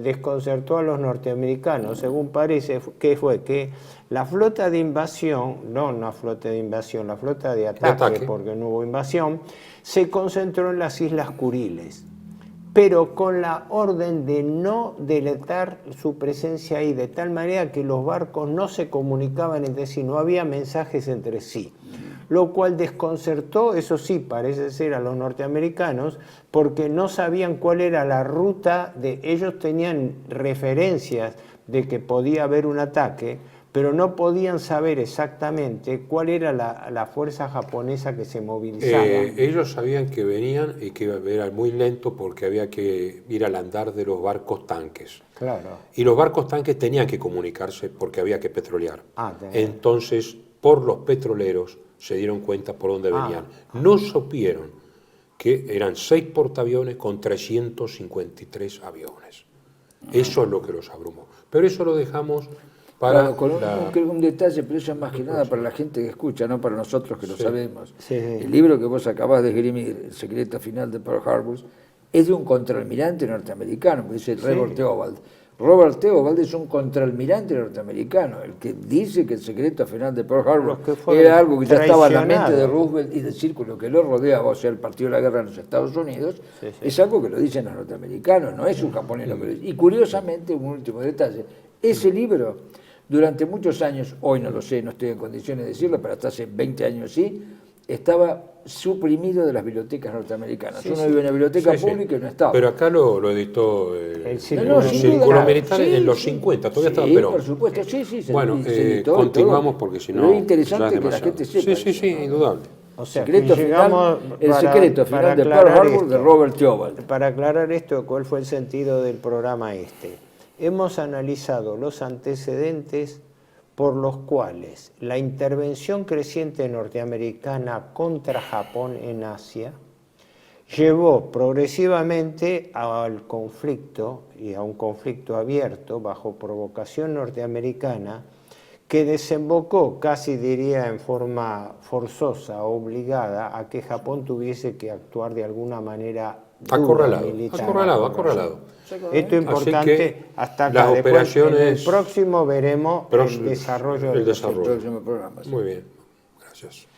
desconcertó a los norteamericanos, según parece, que fue que la flota de invasión, no una flota de invasión, la flota de ataque, porque no hubo invasión, se concentró en las Islas Kuriles, pero con la orden de no deletar su presencia ahí, de tal manera que los barcos no se comunicaban entre sí, no había mensajes entre sí, lo cual desconcertó, eso sí, parece ser a los norteamericanos, porque no sabían cuál era la ruta ellos tenían referencias de que podía haber un ataque, pero no podían saber exactamente cuál era la fuerza japonesa que se movilizaba. Ellos sabían que venían y que era muy lento porque había que ir al andar de los barcos tanques. Claro. Y los barcos tanques tenían que comunicarse porque había que petrolear. Entonces, por los petroleros se dieron cuenta por dónde venían. No supieron que eran 6 portaaviones con 353 aviones. Eso es lo que los abrumó. Pero eso lo dejamos para... un detalle, pero eso es más que nada para la gente que escucha, no para nosotros que lo sabemos. El libro que vos acabás de esgrimir, El secreto final de Pearl Harbor, es de un contraalmirante norteamericano, que dice Robert Theobald. Robert Theobald es un contraalmirante norteamericano, el que dice que el secreto final de Pearl Harbor era algo que ya estaba en la mente de Roosevelt y del círculo que lo rodeaba, o sea, el partido de la guerra en los Estados Unidos, es algo que lo dicen los norteamericanos, no es un japonés lo que lo dice. Y curiosamente, un último detalle, ese libro, durante muchos años, hoy no lo sé, no estoy en condiciones de decirlo, pero hasta hace 20 años sí, estaba suprimido de las bibliotecas norteamericanas. Uno vive en la biblioteca pública y no estaba. Pero acá lo editó el Círculo Militar en los 50, todavía estaba Perón. Por supuesto, se bueno, se editó continuamos porque si no... Pero es interesante que la gente sepa. Sí, indudable. O sea, el secreto final de Pearl Harbor de Robert Theobald. Para aclarar esto, ¿cuál fue el sentido del programa este? Hemos analizado los antecedentes por los cuales la intervención creciente norteamericana contra Japón en Asia llevó progresivamente al conflicto, y a un conflicto abierto bajo provocación norteamericana, que desembocó, casi diría en forma forzosa, obligada, a que Japón tuviese que actuar de alguna manera acorralado. Esto es importante hasta acá. Las operaciones... En el próximo veremos el desarrollo del próximo programa. Muy bien, gracias.